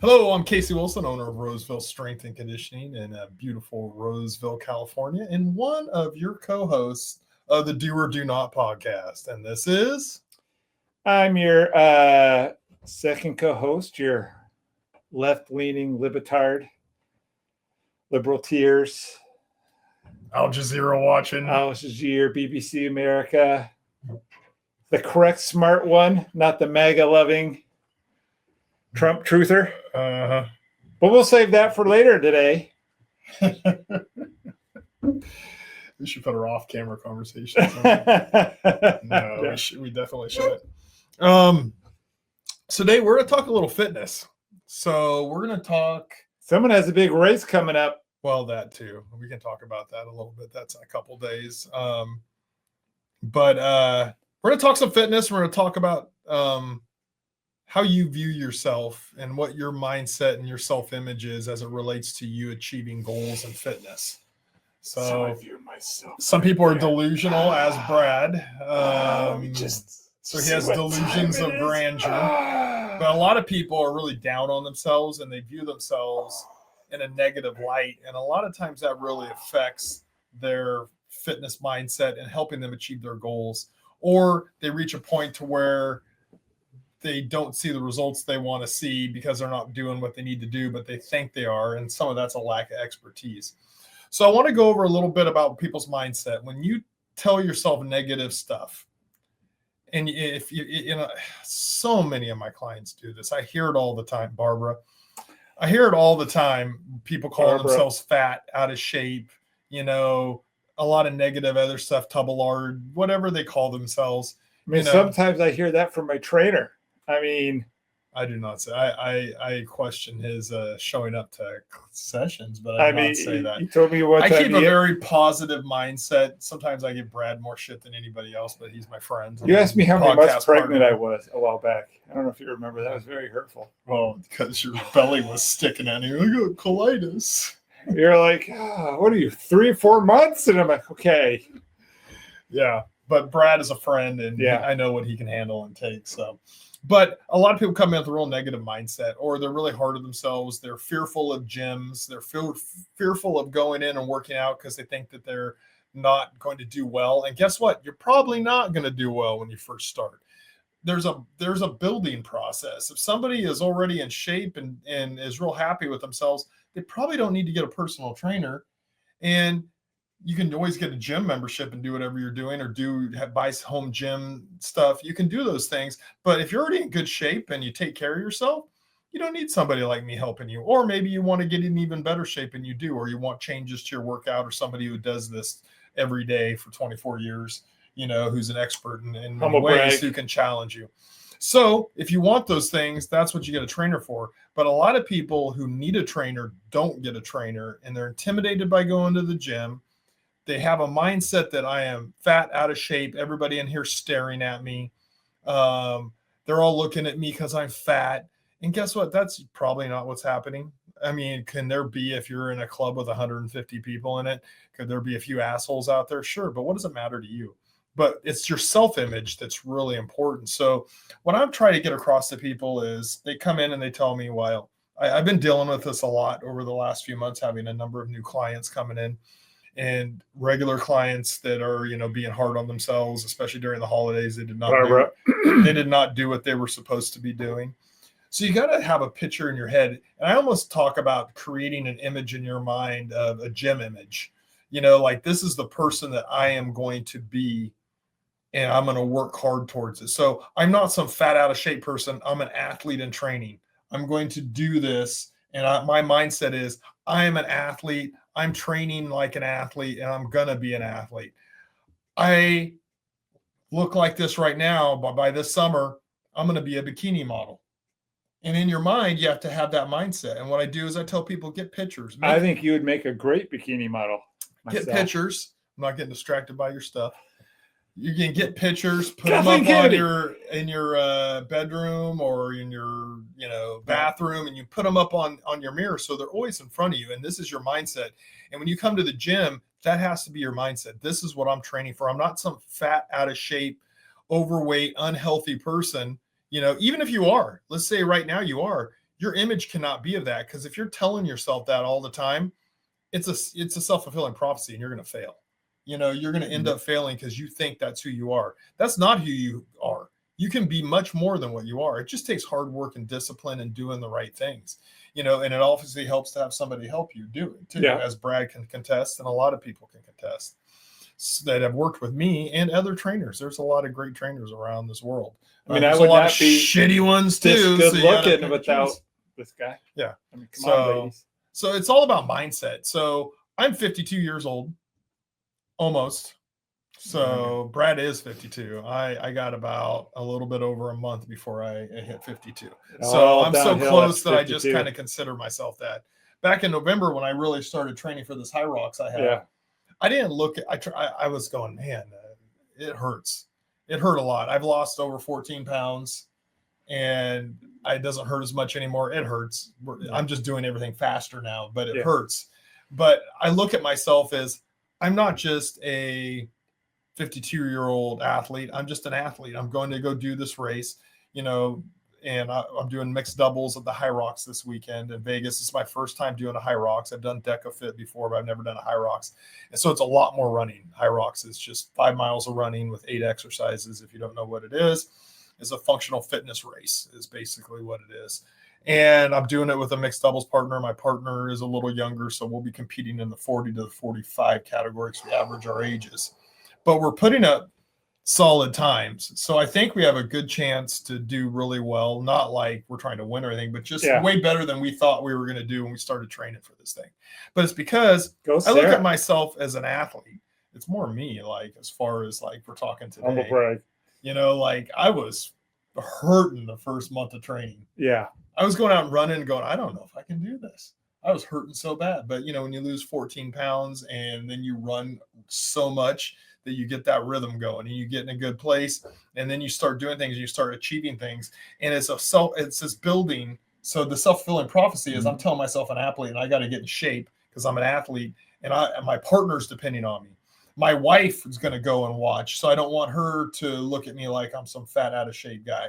Hello, I'm Casey Wilson, owner of Roseville Strength and Conditioning in beautiful Roseville, California, and one of your co-hosts of the Do or Do Not podcast. And this is... I'm your second co-host, your left-leaning libetard, liberal tears, Al Jazeera watching. Al Jazeera, BBC America, the correct smart one, not the MAGA-loving Trump truther. But we'll save that for later today. We should put our off-camera conversations. No, we definitely shouldn't. So today we're going to talk a little fitness. So we're going to talk... Someone has a big race coming up. Well, that too. We can talk about that a little bit. That's in a couple days. But we're going to talk some fitness. We're going to talk about how you view yourself and what your mindset and your self-image is as it relates to you achieving goals in fitness. So I view myself. Some people are delusional, as Brad. So he has delusions of grandeur. But a lot of people are really down on themselves and they view themselves in a negative light. And a lot of times that really affects their fitness mindset and helping them achieve their goals. Or they reach a point to where they don't see the results they want to see because they're not doing what they need to do, but they think they are. And some of that's a lack of expertise. So I want to go over a little bit about people's mindset. When you tell yourself negative stuff, and if you know, so many of my clients do this. I hear it all the time, Barbara. I hear it all the time. People calling themselves fat, out of shape, a lot of negative other stuff, tubulard, whatever they call themselves. I mean, sometimes I hear that from my trainer. I mean, I do not say. I question his showing up to sessions, but I do not say that. You told me one time. I keep a very positive mindset. Sometimes I give Brad more shit than anybody else, but he's my friend. You asked me how many months pregnant I was a while back. I don't know if you remember. That was very hurtful. Well, because your belly was sticking out. You're like, I got colitis. You're like, what are you, 3 or 4 months? And I'm like, okay. Yeah, but Brad is a friend, and I know what he can handle and take, so... But a lot of people come in with a real negative mindset, or they're really hard on themselves. They're fearful of gyms. They're fearful of going in and working out because they think that they're not going to do well. And guess what? You're probably not going to do well when you first start. There's a building process. If somebody is already in shape and is real happy with themselves, they probably don't need to get a personal trainer. And you can always get a gym membership and do whatever you're doing, or buy home gym stuff. You can do those things. But if you're already in good shape and you take care of yourself, you don't need somebody like me helping you. Or maybe you want to get in even better shape and you do, or you want changes to your workout, or somebody who does this every day for 24 years, who's an expert in many ways who can challenge you. So if you want those things, that's what you get a trainer for. But a lot of people who need a trainer don't get a trainer, and they're intimidated by going to the gym. They have a mindset that I am fat, out of shape. Everybody in here staring at me. They're all looking at me because I'm fat. And guess what? That's probably not what's happening. I mean, can there be, if you're in a club with 150 people in it, could there be a few assholes out there? Sure. But what does it matter to you? But it's your self-image that's really important. So what I'm trying to get across to people is they come in and they tell me, well, I've been dealing with this a lot over the last few months, having a number of new clients coming in. And regular clients that are, being hard on themselves, especially during the holidays. They did not do what they were supposed to be doing. So you got to have a picture in your head. And I almost talk about creating an image in your mind of a gym image. Like, this is the person that I am going to be, and I'm going to work hard towards it. So I'm not some fat, out of shape person. I'm an athlete in training. I'm going to do this. And my mindset is, I am an athlete. I'm training like an athlete, and I'm going to be an athlete. I look like this right now, but by this summer, I'm going to be a bikini model. And in your mind, you have to have that mindset. And what I do is I tell people, get pictures. I think you would make a great bikini model. Get pictures. I'm not getting distracted by your stuff. You can get pictures, put them up in your bedroom or in your bathroom, and you put them up on your mirror so they're always in front of you. And this is your mindset. And when you come to the gym, that has to be your mindset. This is what I'm training for. I'm not some fat, out of shape, overweight, unhealthy person. Even if you are, let's say right now you are, your image cannot be of that, because if you're telling yourself that all the time, it's a self-fulfilling prophecy, and you're going to fail. You're going to end up failing because you think that's who you are. That's not who you are. You can be much more than what you are. It just takes hard work and discipline and doing the right things, and it obviously helps to have somebody help you do it too, as Brad can contest, and a lot of people can contest that have worked with me and other trainers. There's a lot of great trainers around this world. I mean, there's a lot of shitty ones too. Good looking without this guy. Yeah. I mean, come on, ladies. So it's all about mindset. So I'm 52 years old, almost. So Brad is 52. I got about a little bit over a month before I hit 52. So I'm so close that I just kind of consider myself that. Back in November, when I really started training for this HYROX I had, I didn't look at, I was going, man, it hurts. It hurt a lot. I've lost over 14 pounds and it doesn't hurt as much anymore. It hurts. I'm just doing everything faster now, but it hurts. But I look at myself as, I'm not just a 52-year-old athlete. I'm just an athlete. I'm going to go do this race, and I'm doing mixed doubles at the HYROX this weekend in Vegas. It's my first time doing a HYROX. I've done DecaFit before, but I've never done a HYROX. And so it's a lot more running. HYROX is just 5 miles of running with 8 exercises. If you don't know what it is, it's a functional fitness race is basically what it is. And I'm doing it with a mixed doubles partner. My partner is a little younger, so we'll be competing in the 40 to 45 categories. We average our ages. But we're putting up solid times. So I think we have a good chance to do really well. Not like we're trying to win or anything, but just way better than we thought we were going to do when we started training for this thing. But it's because I look at myself as an athlete. It's more me, like, as far as like we're talking today. Humble brag. Like I was hurting the first month of training. Yeah. I was going out and running and going, I don't know if I can do this. I was hurting so bad. But, when you lose 14 pounds and then you run so much that you get that rhythm going and you get in a good place, and then you start doing things and you start achieving things. And it's this building. So the self-fulfilling prophecy is I'm telling myself an athlete and I got to get in shape because I'm an athlete and my partner's depending on me. My wife is going to go and watch. So I don't want her to look at me like I'm some fat out of shape guy.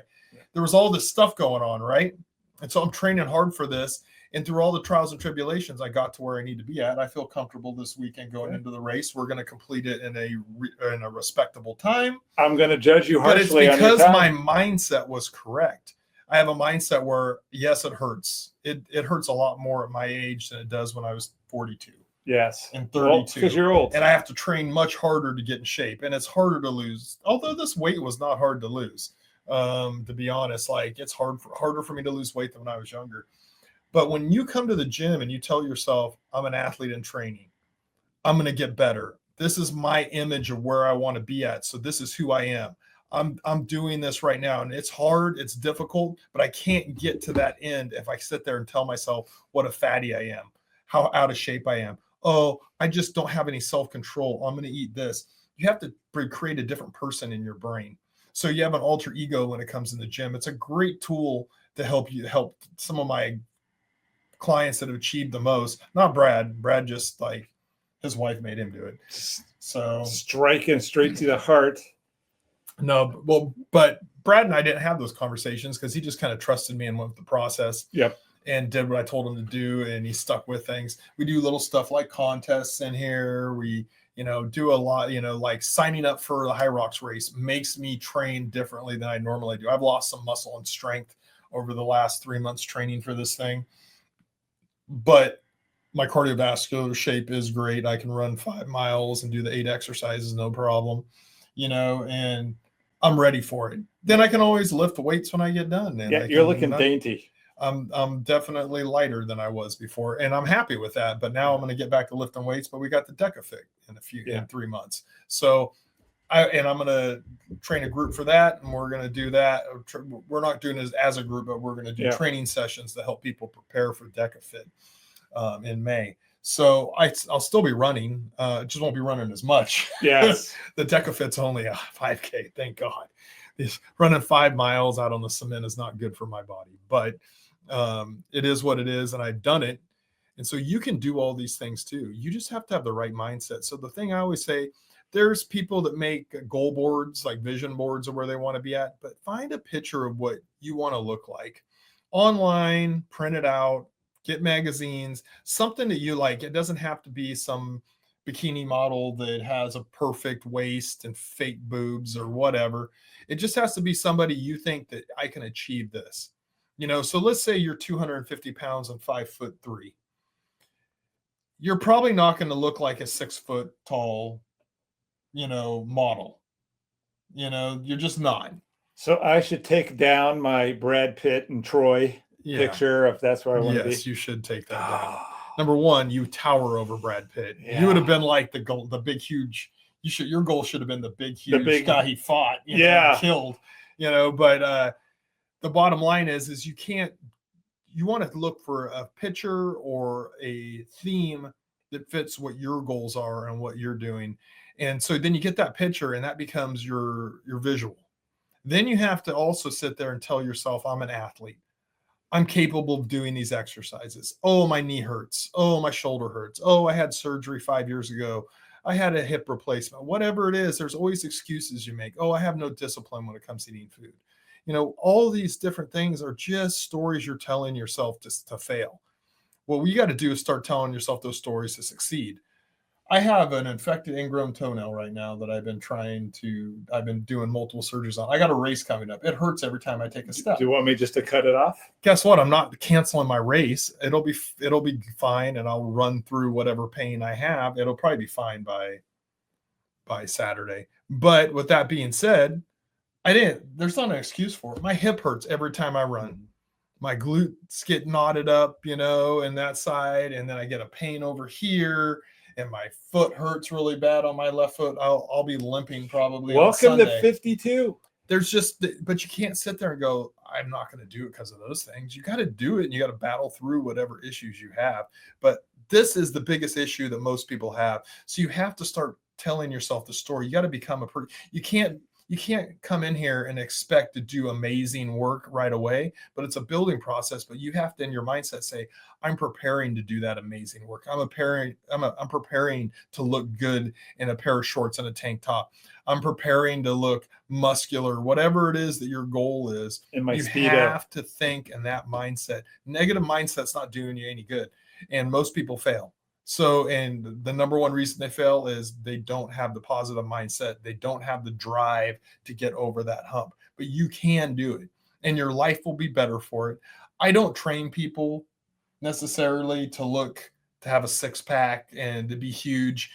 There was all this stuff going on, right? And so I'm training hard for this. And through all the trials and tribulations, I got to where I need to be at. I feel comfortable this weekend going into the race. We're going to complete it in a respectable time. I'm going to judge you harshly. But it's because my mindset was correct. I have a mindset where, yes, it hurts. It hurts a lot more at my age than it does when I was 42. Yes. And 32. Because you're old. And I have to train much harder to get in shape. And it's harder to lose. Although this weight was not hard to lose, to be honest. Like, it's harder for me to lose weight than when I was younger. But when you come to the gym and you tell yourself, I'm an athlete in training, I'm going to get better. This is my image of where I want to be at. So this is who I am. I'm doing this right now. And it's hard. It's difficult, but I can't get to that end if I sit there and tell myself what a fatty I am, how out of shape I am. Oh, I just don't have any self-control. I'm going to eat this. You have to create a different person in your brain. So you have an alter ego when it comes in the gym. It's a great tool to help some of my clients that have achieved the most. Not Brad. Brad just, like, his wife made him do it. So striking straight to the heart. No, well, but Brad and I didn't have those conversations because he just kind of trusted me and went with the process. Yep. And did what I told him to do, and he stuck with things. We do little stuff like contests in here. We, do a lot, like signing up for the HYROX race makes me train differently than I normally do. I've lost some muscle and strength over the last 3 months training for this thing. But my cardiovascular shape is great. I can run 5 miles and do the 8 exercises, no problem, and I'm ready for it. Then I can always lift the weights when I get done. And you're looking dainty. I'm definitely lighter than I was before, and I'm happy with that. But now I'm going to get back to lifting weights. But we got the DecaFit in 3 months. So I'm going to train a group for that, and we're going to do that. We're not doing it as a group, but we're going to do training sessions to help people prepare for DecaFit in May. So I'll still be running, just won't be running as much. Yes. The DecaFit's only a 5K, thank God. Running 5 miles out on the cement is not good for my body, but it is what it is, and I've done it. And so you can do all these things too. You just have to have the right mindset. So the thing I always say, there's people that make goal boards, like vision boards of where they want to be at, but find a picture of what you want to look like. online, print it out, get magazines, something that you like. It doesn't have to be some bikini model that has a perfect waist and fake boobs or whatever. It just has to be somebody you think that I can achieve this. So let's say you're 250 pounds and 5'3". You're probably not going to look like a 6 foot tall, model. You're just not. So I should take down my Brad Pitt and Troy picture if that's where I want to be. Yes, you should take that down. Number one, you tower over Brad Pitt. Yeah. You would have been like the big, huge. Your goal should have been the big, huge guy he fought. Killed. But the bottom line is you can't. You want to look for a picture or a theme that fits what your goals are and what you're doing, and so then you get that picture, and that becomes your visual. Then you have to also sit there and tell yourself, I'm an athlete. I'm capable of doing these exercises. Oh, my knee hurts. Oh, my shoulder hurts. Oh, I had surgery 5 years ago. I had a hip replacement. Whatever it is, there's always excuses you make. Oh, I have no discipline when it comes to eating food. All these different things are just stories you're telling yourself to fail. What we got to do is start telling yourself those stories to succeed. I have an infected ingrown toenail right now that I've been doing multiple surgeries on. I got a race coming up. It hurts every time I take a step. Do you want me just to cut it off? Guess what? I'm not canceling my race. It'll be fine, and I'll run through whatever pain I have. It'll probably be fine by Saturday. But with that being said, there's not an excuse for it. My hip hurts every time I run. My glutes get knotted up, and that side, and then I get a pain over here. And my foot hurts really bad on my left foot. I'll be limping probably. Welcome to 52. But you can't sit there and go, I'm not going to do it because of those things. You got to do it, and you got to battle through whatever issues you have. But this is the biggest issue that most people have. So you have to start telling yourself the story. You got to become you can't come in here and expect to do amazing work right away, but it's a building process. But you have to, in your mindset, say, I'm preparing to do that amazing work. I'm preparing to look good in a pair of shorts and a tank top. I'm preparing to look muscular, whatever it is that your goal is. You have to think in that mindset. Negative mindset's not doing you any good. And most people fail. So, and the number one reason they fail is they don't have the positive mindset. They don't have the drive to get over that hump, but you can do it and your life will be better for it. I don't train people necessarily to have a six pack and to be huge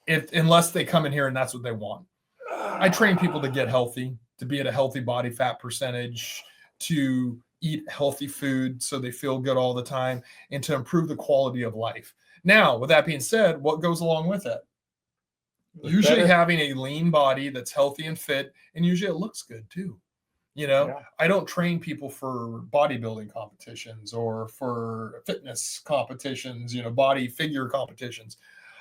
unless they come in here and that's what they want. I train people to get healthy, to be at a healthy body fat percentage, to eat healthy food so they feel good all the time, and to improve the quality of life. Now, with that being said, what goes along with it? Usually having a lean body that's healthy and fit, and usually it looks good too. I don't train people for bodybuilding competitions or for fitness competitions, body figure competitions.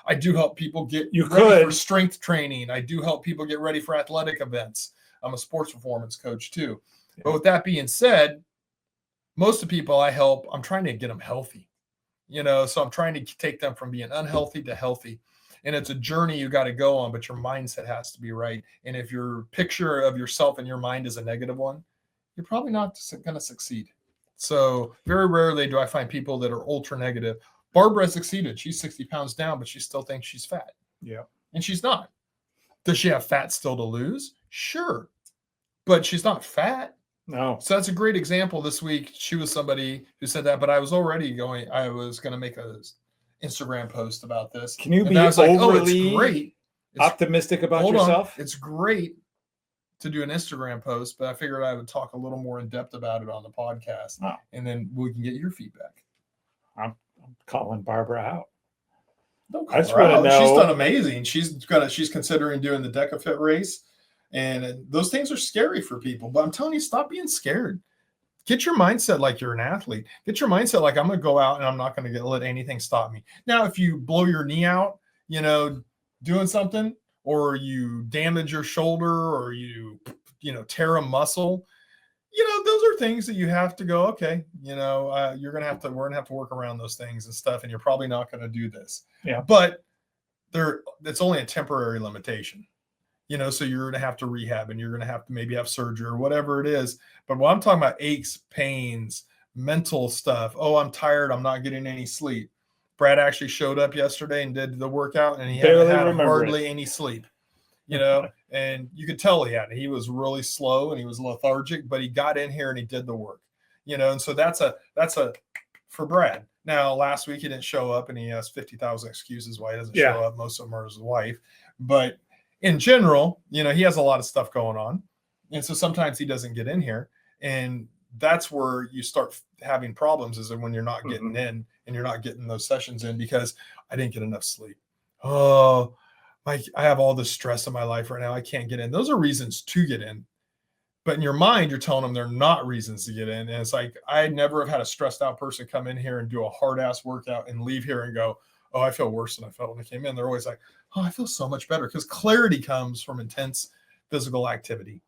I do help people get ready for strength training. I do help people get ready for athletic events. I'm a sports performance coach too. Yeah. But with that being said, most of the people I help, I'm trying to get them healthy. So I'm trying to take them from being unhealthy to healthy. And it's a journey you got to go on, but your mindset has to be right. And if your picture of yourself in your mind is a negative one, you're probably not going to succeed. So very rarely do I find people that are ultra negative. Barbara succeeded. She's 60 pounds down, but she still thinks she's fat. Yeah. And she's not. Does she have fat still to lose? Sure. But she's not fat. No. So that's a great example this week. She was somebody who said that, but I was going to make a Instagram post about this. Can you be overly it's great. Optimistic about yourself? It's great to do an Instagram post, but I figured I would talk a little more in depth about it on the podcast. Oh. And then we can get your feedback. I'm calling Barbara out. Don't call her out. She's done amazing. She's considering doing the DecaFit race. And those things are scary for people, but I'm telling you, stop being scared. Get your mindset like you're an athlete. Get your mindset like I'm going to go out and I'm not going to let anything stop me. Now, if you blow your knee out, doing something, or you damage your shoulder, or you tear a muscle, those are things that you have to go, okay, we're going to have to work around those things and stuff. And you're probably not going to do this. Yeah. But it's only a temporary limitation. So you're going to have to rehab and you're going to have to maybe have surgery or whatever it is. But when I'm talking about aches, pains, mental stuff. Oh, I'm tired. I'm not getting any sleep. Brad actually showed up yesterday and did the workout, and he hadn't had hardly any sleep, and you could tell he was really slow and he was lethargic, but he got in here and he did the work, and so that's a for Brad. Now, last week he didn't show up and he has 50,000 excuses why he doesn't show up. Most of them are his wife, but in general, he has a lot of stuff going on. And so sometimes he doesn't get in here, and that's where you start having problems, is when you're not getting in and you're not getting those sessions in because I didn't get enough sleep. Oh, I have all this stress in my life right now. I can't get in. Those are reasons to get in. But in your mind, you're telling them they're not reasons to get in. And it's like, I never have had a stressed out person come in here and do a hard ass workout and leave here and go, oh, I feel worse than I felt when I came in. They're always like, oh, I feel so much better, because clarity comes from intense physical activity.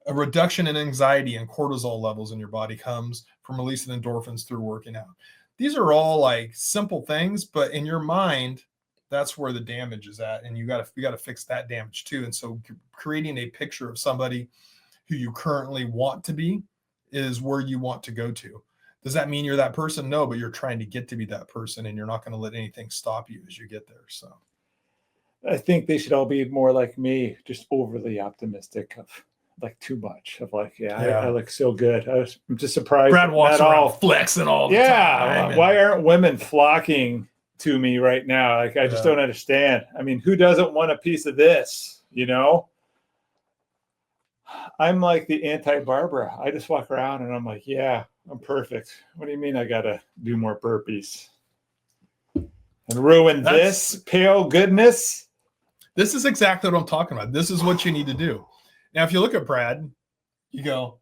A reduction in anxiety and cortisol levels in your body comes from releasing endorphins through working out. These are all like simple things, but in your mind, that's where the damage is at. And you got to fix that damage too. And so creating a picture of somebody who you currently want to be is where you want to go to. Does that mean you're that person? No, but you're trying to get to be that person, and you're not going to let anything stop you as you get there. So I think they should all be more like me, just overly optimistic of like too much of like, I look so good. I'm just surprised. Brad walks around flexing all the time. Why aren't women flocking to me right now? Like, I just don't understand. I mean, who doesn't want a piece of this? I'm like the anti-Barbara. I just walk around and I'm like, yeah, I'm perfect. What do you mean I got to do more burpees and ruin this pale goodness? This is exactly what I'm talking about. This is what you need to do. Now, if you look at Brad, you go,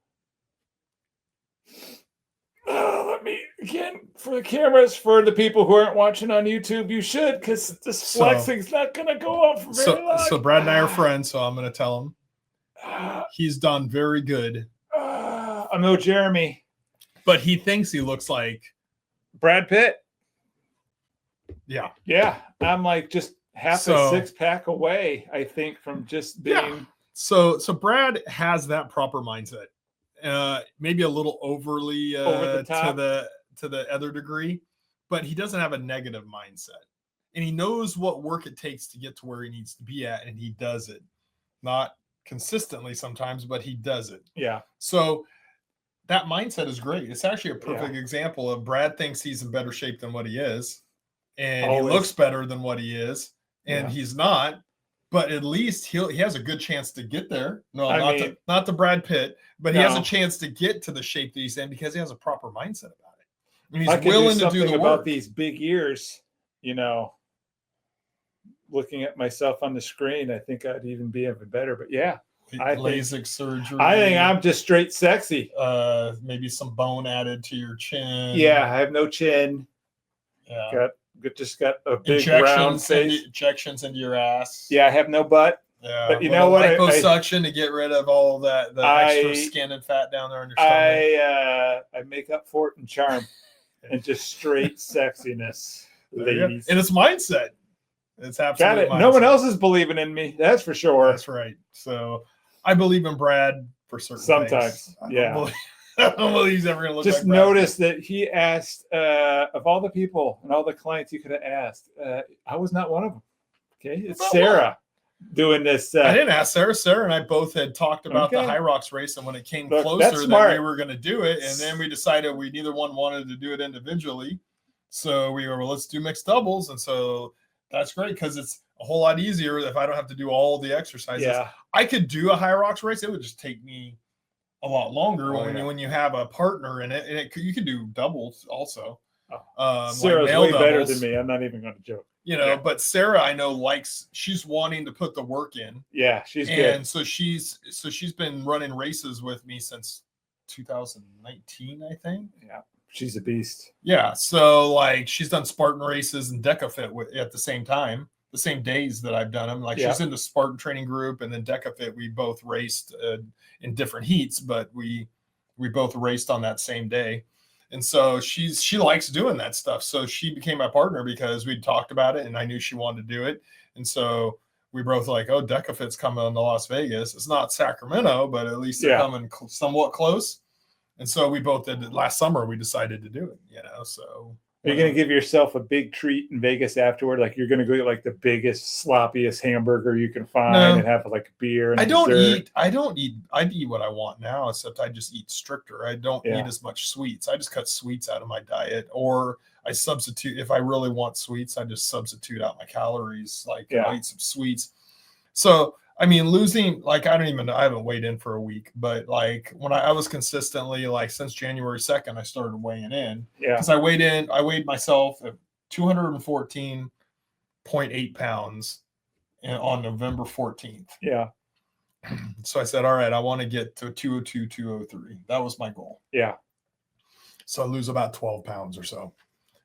let me, again, for the cameras, for the people who aren't watching on YouTube, you should, because this flexing's not going to go on for very long. So Brad and I are friends, so I'm going to tell him. He's done very good. I'm no Jeremy. But he thinks he looks like Brad Pitt. Yeah. Yeah. I'm like just half a six-pack away, I think, from just being... Yeah. So Brad has that proper mindset. Maybe a little overly over the top. to the other degree, but he doesn't have a negative mindset. And he knows what work it takes to get to where he needs to be at, and he does it. Not consistently sometimes, but he does it. Yeah. So that mindset is great. It's actually a perfect example of Brad thinks he's in better shape than what he is, and he looks better than what he is, and he's not. But at least he has a good chance to get there. No, not the Brad Pitt, but he has a chance to get to the shape that he's in because he has a proper mindset about it. And he's willing to do the work. About these big ears, looking at myself on the screen, I think I'd even be even better. But LASIK surgery. I think I'm just straight sexy. Maybe some bone added to your chin. Yeah, I have no chin. Yeah. Just got a big round face. Injections into your ass. Yeah, I have no butt. Yeah, but you know what? Liposuction to get rid of all the extra skin and fat down there on your stomach. I make up for it in charm and just straight sexiness, ladies. And it's mindset. It's absolutely got it. No one else is believing in me. That's for sure. That's right. So I believe in Brad for certain sometimes. Things. I don't believe he's ever going to look just like Brad. Notice that he asked of all the people and all the clients you could have asked, I was not one of them. Okay. It's Sarah doing this. I didn't ask Sarah. Sarah and I both had talked about the High Rocks race, and when it came closer that we were going to do it, and then we decided we neither one wanted to do it individually. So we were, let's do mixed doubles. And so that's great because it's a whole lot easier if I don't have to do all the exercises. Yeah. I could do a High Rocks race. It would just take me a lot longer when you have a partner in it, and you can do doubles also. Sarah's way better than me. I'm not even going to joke. But Sarah, I know, she's wanting to put the work in. Yeah, she's good. And so she's been running races with me since 2019, I think. Yeah, she's a beast. Yeah, so she's done Spartan races and DecaFit at the same time. The same days that I've done them. She's in the Spartan training group, and then DecaFit, we both raced in different heats, but we both raced on that same day. And so she likes doing that stuff. So she became my partner because we'd talked about it, and I knew she wanted to do it. And so we both DecaFit's coming to Las Vegas. It's not Sacramento, but at least they're coming somewhat close. And so we both did it last summer. We decided to do it, so. Are you going to give yourself a big treat in Vegas afterward? Like you're going to go get like the biggest, sloppiest hamburger you can find and have like a beer and I don't eat. I eat what I want now, except I just eat stricter. I don't eat as much sweets. I just cut sweets out of my diet, or I substitute. If I really want sweets, I just substitute out my calories. Like I eat some sweets. So, I mean, losing, like, I don't even know. I haven't weighed in for a week, but like when I was consistently, like since January 2nd, I started weighing in. Yeah. Because I weighed myself at 214.8 pounds on November 14th. Yeah. So I said, all right, I want to get to 202, 203. That was my goal. Yeah. So I lose about 12 pounds or so.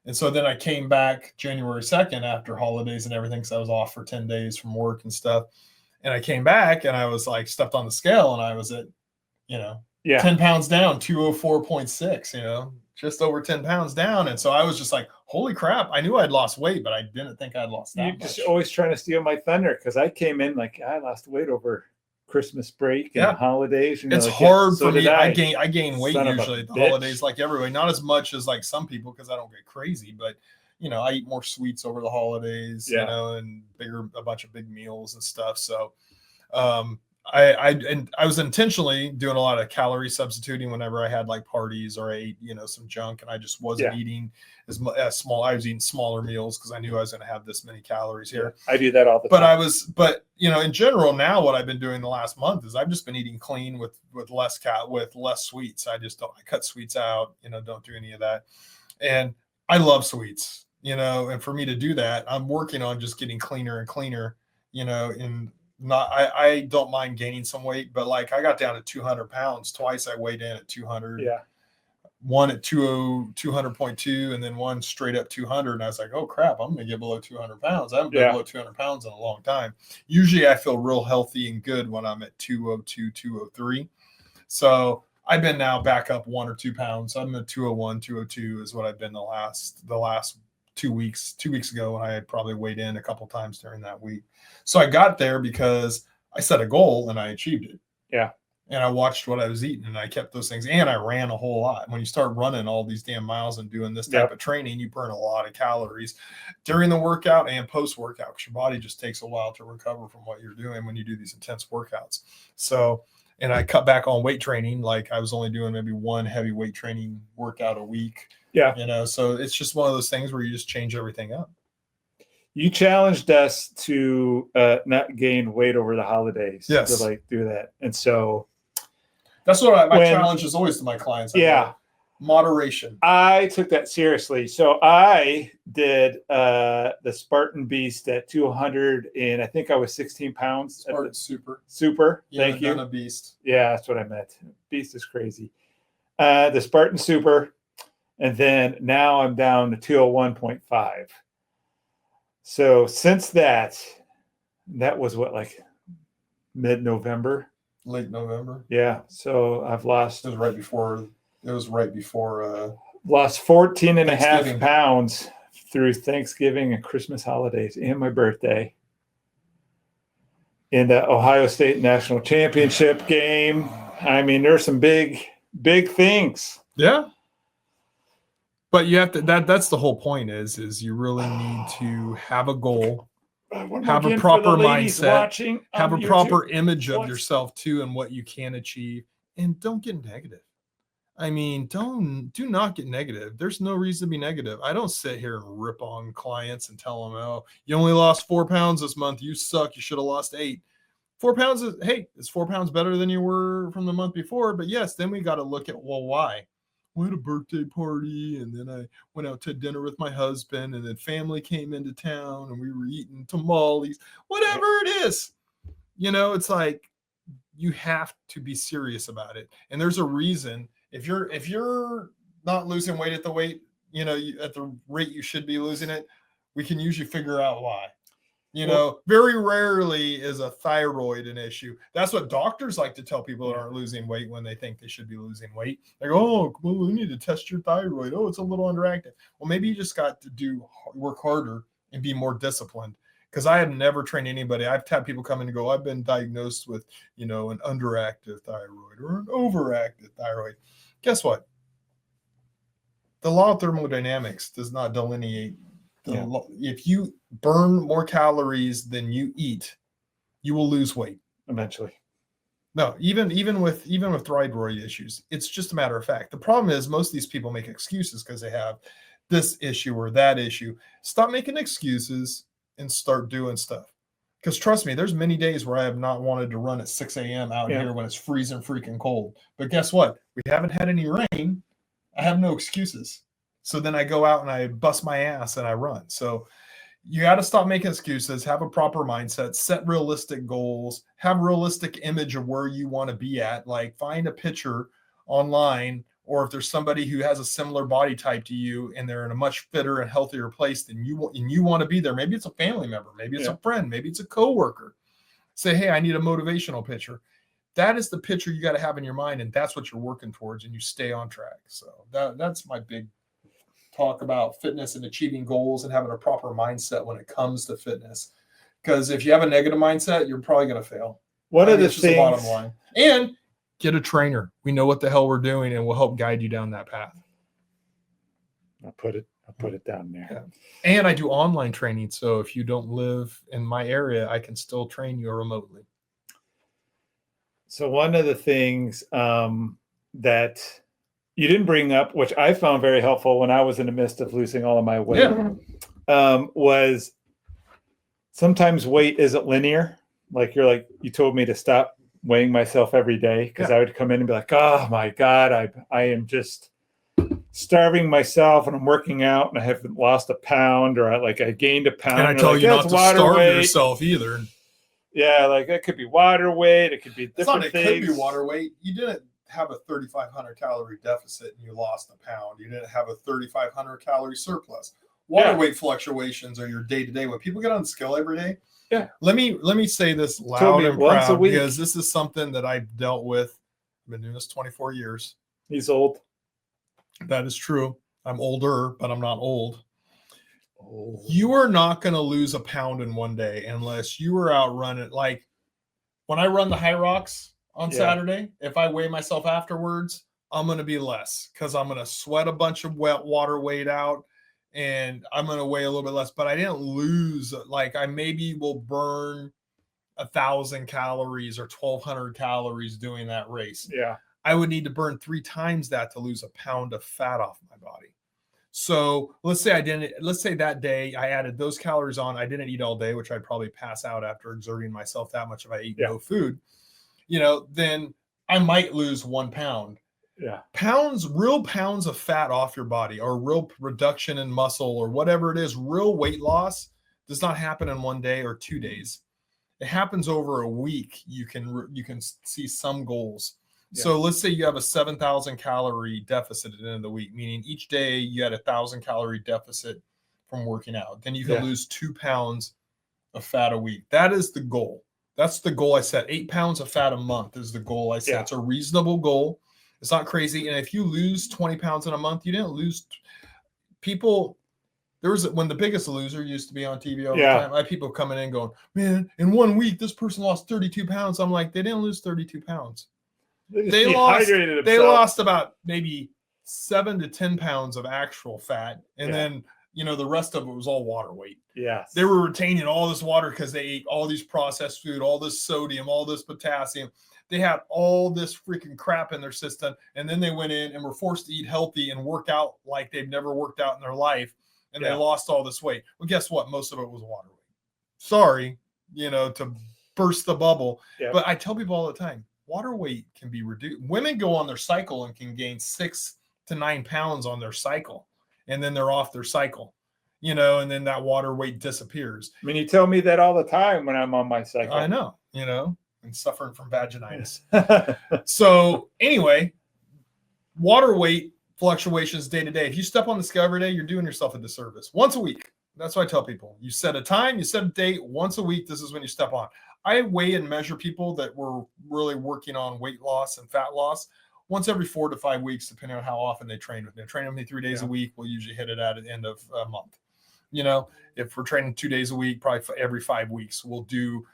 And so then I came back January 2nd after holidays and everything. So I was off for 10 days from work and stuff. And I came back and I was like stepped on the scale and I was at, 10 pounds down, 204.6, just over 10 pounds down. And so I was just like, holy crap. I knew I'd lost weight, but I didn't think I'd lost that much. You're just always trying to steal my thunder because I came in like I lost weight over Christmas break and holidays. It's hard for me. I gain weight usually at the holidays like everybody. Not as much as like some people because I don't get crazy, but I eat more sweets over the holidays, and a bunch of big meals and stuff. So, I was intentionally doing a lot of calorie substituting whenever I had like parties or I ate, some junk, and I just wasn't eating as small. I was eating smaller meals because I knew I was going to have this many calories here. I do that all the time. But in general, now what I've been doing the last month is I've just been eating clean with less sweets. I cut sweets out, don't do any of that. And I love sweets. And for me to do that, I'm working on just getting cleaner and cleaner, I don't mind gaining some weight, but like I got down to 200 pounds twice. I weighed in at 200, one at 200.2 and then one straight up 200. And I was like, oh crap, I'm going to get below 200 pounds. I haven't been below 200 pounds in a long time. Usually I feel real healthy and good when I'm at 202, 203. So I've been now back up 1 or 2 pounds. I'm at 201, 202 is what I've been the last 2 weeks. 2 weeks ago when I had probably weighed in a couple times during that week. So I got there because I set a goal and I achieved it. Yeah. And I watched what I was eating and I kept those things. And I ran a whole lot. When you start running all these damn miles and doing this type of training, you burn a lot of calories during the workout and post-workout because your body just takes a while to recover from what you're doing when you do these intense workouts. So, and I cut back on weight training. Like I was only doing maybe one heavy weight training workout a week. Yeah. So it's just one of those things where you just change everything up. You challenged us to not gain weight over the holidays. Yes. To like do that. And so that's what my challenge is always to my clients. Moderation. I took that seriously. So I did the Spartan Beast at 200 and I think I was 16 pounds. Spartan Super. Super. Thank you. A Beast. Yeah, that's what I meant. Beast is crazy. The Spartan Super. And then now I'm down to 201.5. So since that was what, like mid-November? Late November. Yeah. So I've lost. It was right before lost 14 and a half pounds through Thanksgiving and Christmas holidays and my birthday in the Ohio State National Championship game. I mean, there's some big things. Yeah. But you have to, that's the whole point is you really need to have a goal, have a proper mindset, have a proper image of yourself too, and what you can achieve, and don't get negative. I mean, do not get negative. There's no reason to be negative. I don't sit here and rip on clients and tell them, oh, you only lost 4 pounds this month. You suck. You should have lost 8. 4 pounds is 4 pounds better than you were from the month before. But yes, then we got to look at, well, why? We had a birthday party and then I went out to dinner with my husband and then family came into town and we were eating tamales, whatever it is. It's like you have to be serious about it. And there's a reason if you're not losing weight at the weight, at the rate you should be losing it, we can usually figure out why. Very rarely is a thyroid an issue. That's what doctors like to tell people that aren't losing weight when they think they should be losing weight. They go, oh, well, we need to test your thyroid. Oh, it's a little underactive. Well, maybe you just got to work harder and be more disciplined. Because I have never trained anybody. I've had people come in and go, I've been diagnosed with, an underactive thyroid or an overactive thyroid. Guess what? The law of thermodynamics does not delineate. If you burn more calories than you eat, you will lose weight eventually. No, even with thyroid issues, it's just a matter of fact. The problem is most of these people make excuses because they have this issue or that issue. Stop making excuses and start doing stuff. Because trust me, there's many days where I have not wanted to run at 6 a.m. out here when it's freezing freaking cold. But guess what? We haven't had any rain. I have no excuses. So then I go out and I bust my ass and I run. So you got to stop making excuses, have a proper mindset, set realistic goals, have a realistic image of where you want to be at. Like find a picture online, or if there's somebody who has a similar body type to you and they're in a much fitter and healthier place than you want to be there. Maybe it's a family member, maybe it's a friend, maybe it's a coworker. Say, hey, I need a motivational picture. That is the picture you got to have in your mind, and that's what you're working towards, and you stay on track. So that's my big talk about fitness and achieving goals and having a proper mindset when it comes to fitness. Because if you have a negative mindset, you're probably going to fail. What are the things? The bottom line. And get a trainer. We know what the hell we're doing, and we'll help guide you down that path. I'll put it down there. Yeah. And I do online training. So if you don't live in my area, I can still train you remotely. So one of the things that you didn't bring up, which I found very helpful when I was in the midst of losing all of my weight, was sometimes weight isn't linear. Like you told me to stop weighing myself every day because I would come in and be like, oh my God, I am just starving myself and I'm working out and I haven't lost a pound or I gained a pound. And I tell you not to starve yourself either. Yeah, like that could be water weight. It could be different things. It could be water weight. You didn't have a 3,500 calorie deficit and you lost a pound. You didn't have a 3,500 calorie surplus. Water weight fluctuations are your day to day. When people get on the scale every day, let me say this loud and proud because this is something that I've dealt with. I've been doing this 24 years. He's old. That is true. I'm older, but I'm not old. You are not going to lose a pound in one day unless you are out running. Like when I run the High Rocks on Saturday, if I weigh myself afterwards, I'm going to be less because I'm going to sweat a bunch of wet water weight out and I'm going to weigh a little bit less. But I didn't lose. Like I maybe will burn 1,000 calories or 1,200 calories doing that race. Yeah. I would need to burn 3 times that to lose a pound of fat off my body. So let's say that day I added those calories on. I didn't eat all day, which I'd probably pass out after exerting myself that much if I ate no food, then I might lose 1 pound. Yeah. Real pounds of fat off your body or real reduction in muscle or whatever it is, real weight loss does not happen in 1 day or 2 days. It happens over a week. You can see some goals. Yeah. So let's say you have a 7,000 calorie deficit at the end of the week, meaning each day you had 1,000 calorie deficit from working out. Then you can lose 2 pounds of fat a week. That is the goal. That's the goal I set. 8 pounds of fat a month is the goal I set. It's a reasonable goal. It's not crazy. And if you lose 20 pounds in a month, you didn't lose people. When the Biggest Loser used to be on TV all the time, I had people coming in going, man, in 1 week, this person lost 32 pounds. I'm like, they didn't lose 32 pounds. They lost about maybe 7 to 10 pounds of actual fat. And then, the rest of it was all water weight. Yeah. They were retaining all this water because they ate all these processed food, all this sodium, all this potassium. They had all this freaking crap in their system. And then they went in and were forced to eat healthy and work out like they've never worked out in their life. And they lost all this weight. Well, guess what? Most of it was water weight. Sorry, to burst the bubble. Yeah. But I tell people all the time, water weight can be reduced. Women go on their cycle and can gain 6 to 9 pounds on their cycle. And then they're off their cycle, and then that water weight disappears. I mean, you tell me that all the time when I'm on my cycle. I know, and suffering from vaginitis. So anyway, water weight fluctuations day to day. If you step on the scale every day, you're doing yourself a disservice. Once a week. That's what I tell people. You set a time, you set a date. Once a week, this is when you step on. I weigh and measure people that were really working on weight loss and fat loss once every 4 to 5 weeks, depending on how often they train with me. Train with me 3 days a week. We'll usually hit it at the end of a month. You know, if we're training 2 days a week, probably every 5 weeks, we'll do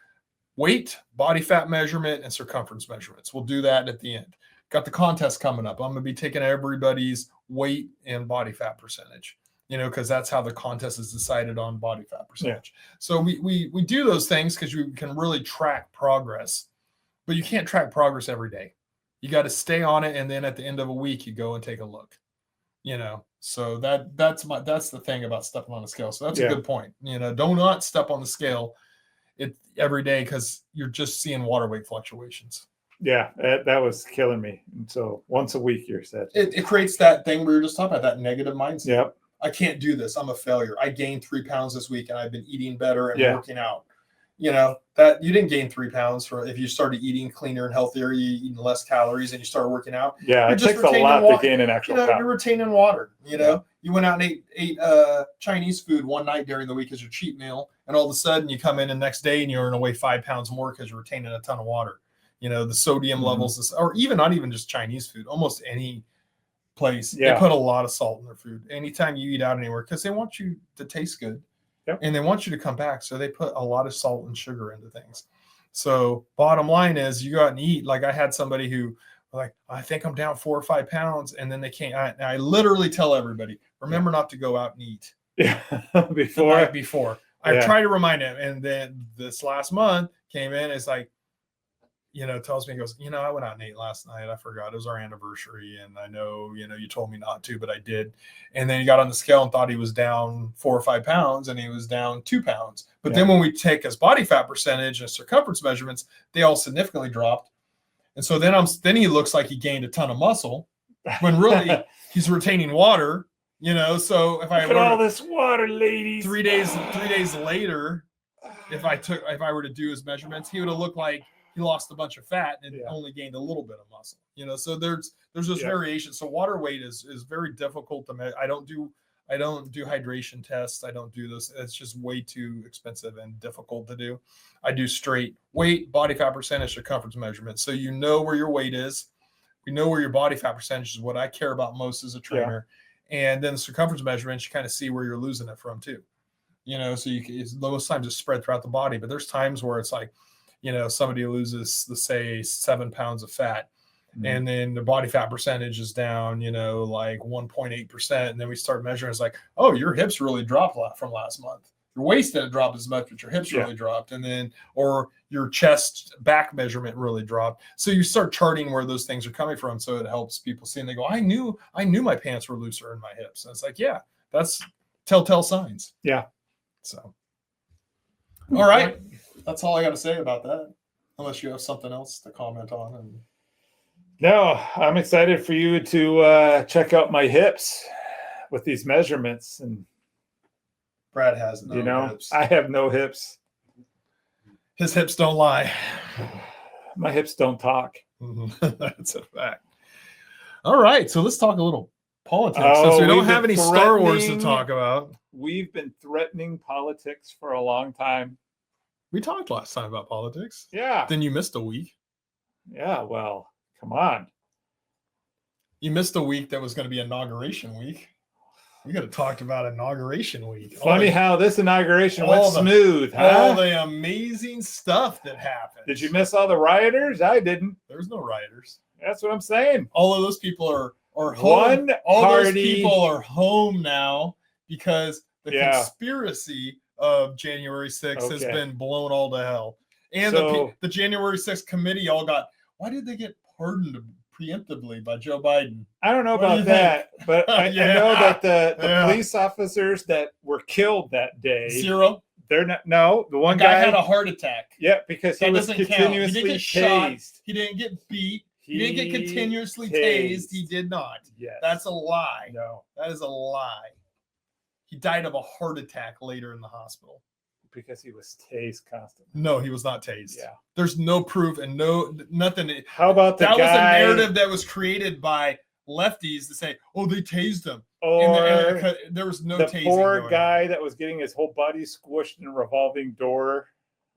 weight, body fat measurement, and circumference measurements. We'll do that at the end. Got the contest coming up. I'm going to be taking everybody's weight and body fat percentage, you know, because that's how the contest is decided on, body fat percentage. Yeah. So we do those things because you can really track progress, but you can't track progress every day. You got to stay on it, and then at the end of a week, you go and take a look. You know, so that's the thing about stepping on the scale. So that's a good point. You know, do not step on the scale every day because you're just seeing water weight fluctuations. Yeah, that was killing me. And so once a week, you're set. It creates that thing we were just talking about, that negative mindset. Yep. I can't do this. I'm a failure. I gained 3 pounds this week, and I've been eating better and working out. You know, that you didn't gain 3 pounds if you started eating cleaner and healthier, you eating less calories, and you started working out. Yeah, it takes a lot to gain an actual you're retaining water. You know, you went out and ate Chinese food one night during the week as your cheat meal, and all of a sudden you come in the next day and you're going to weigh 5 pounds more because you're retaining a ton of water. You know, the sodium levels, or even not even just Chinese food, almost any place, they put a lot of salt in their food. Anytime you eat out anywhere, because they want you to taste good. Yep. And they want you to come back. So they put a lot of salt and sugar into things. So bottom line is you go out and eat. Like I had somebody who like, I think I'm down 4 or 5 pounds. And then they can't. I literally tell everybody, remember not to go out and eat. Yeah. before. I try to remind him. And then this last month came in. It's like, you know, tells me, he goes, you know, I went out and ate last night. I forgot it was our anniversary. And I know, you know, you told me not to, but I did. And then he got on the scale and thought he was down 4 or 5 pounds, and he was down 2 pounds. But then when we take his body fat percentage and circumference measurements, they all significantly dropped. And so then he looks like he gained a ton of muscle when really he's retaining water, you know? So if I look at all this water, ladies, 3 days later, if I were to do his measurements, he would have looked like he lost a bunch of fat and only gained a little bit of muscle, you know. So there's this variation. So water weight is very difficult to measure. I don't do hydration tests. I don't do this. It's just way too expensive and difficult to do. I do straight weight, body fat percentage, circumference measurement. So you know where your weight is. You know where your body fat percentage is, what I care about most as a trainer. And then the circumference measurements, you kind of see where you're losing it from too. You know, so most times it's spread throughout the body, but there's times where it's like, you know, somebody loses, let's say, 7 pounds of fat, and then the body fat percentage is down, you know, like 1.8%. And then we start measuring. It's like, oh, your hips really dropped from last month. Your waist didn't drop as much, but your hips really dropped. And then, or your chest back measurement really dropped. So you start charting where those things are coming from. So it helps people see, and they go, I knew my pants were looser in my hips. And it's like, yeah, that's telltale signs. Yeah. So, all right. That's all I got to say about that, unless you have something else to comment on. No, I'm excited for you to check out my hips with these measurements. And Brad has no hips. I have no hips. His hips don't lie. My hips don't talk. That's a fact. All right, so let's talk a little politics since we don't have any Star Wars to talk about. We've been threatening politics for a long time. We talked last time about politics. Yeah. Then you missed a week. Yeah, well, come on. You missed a week that was going to be inauguration week. We could have talked about inauguration week. Funny how this inauguration went smooth, huh? All the amazing stuff that happened. Did you miss all the rioters? I didn't. There's no rioters. That's what I'm saying. All of those people are home. Those people are home now because the conspiracy of January 6th has been blown all to hell. And the January 6th committee all got, why did they get pardoned preemptively by Joe Biden? I don't know about that, but I know that the police officers that were killed that day. Zero. They're not. No, the one guy had a heart attack. Yeah, because he was continuously tased. Shot. He didn't get beat. He didn't get continuously tased. He did not. Yes. That's a lie. No. That is a lie. He died of a heart attack later in the hospital. Because he was tased constantly. No, he was not tased. Yeah. There's no proof and nothing. How about that was a narrative that was created by lefties to say, oh, they tased him. Or there was no tasing. The poor guy that was getting his whole body squished in a revolving door.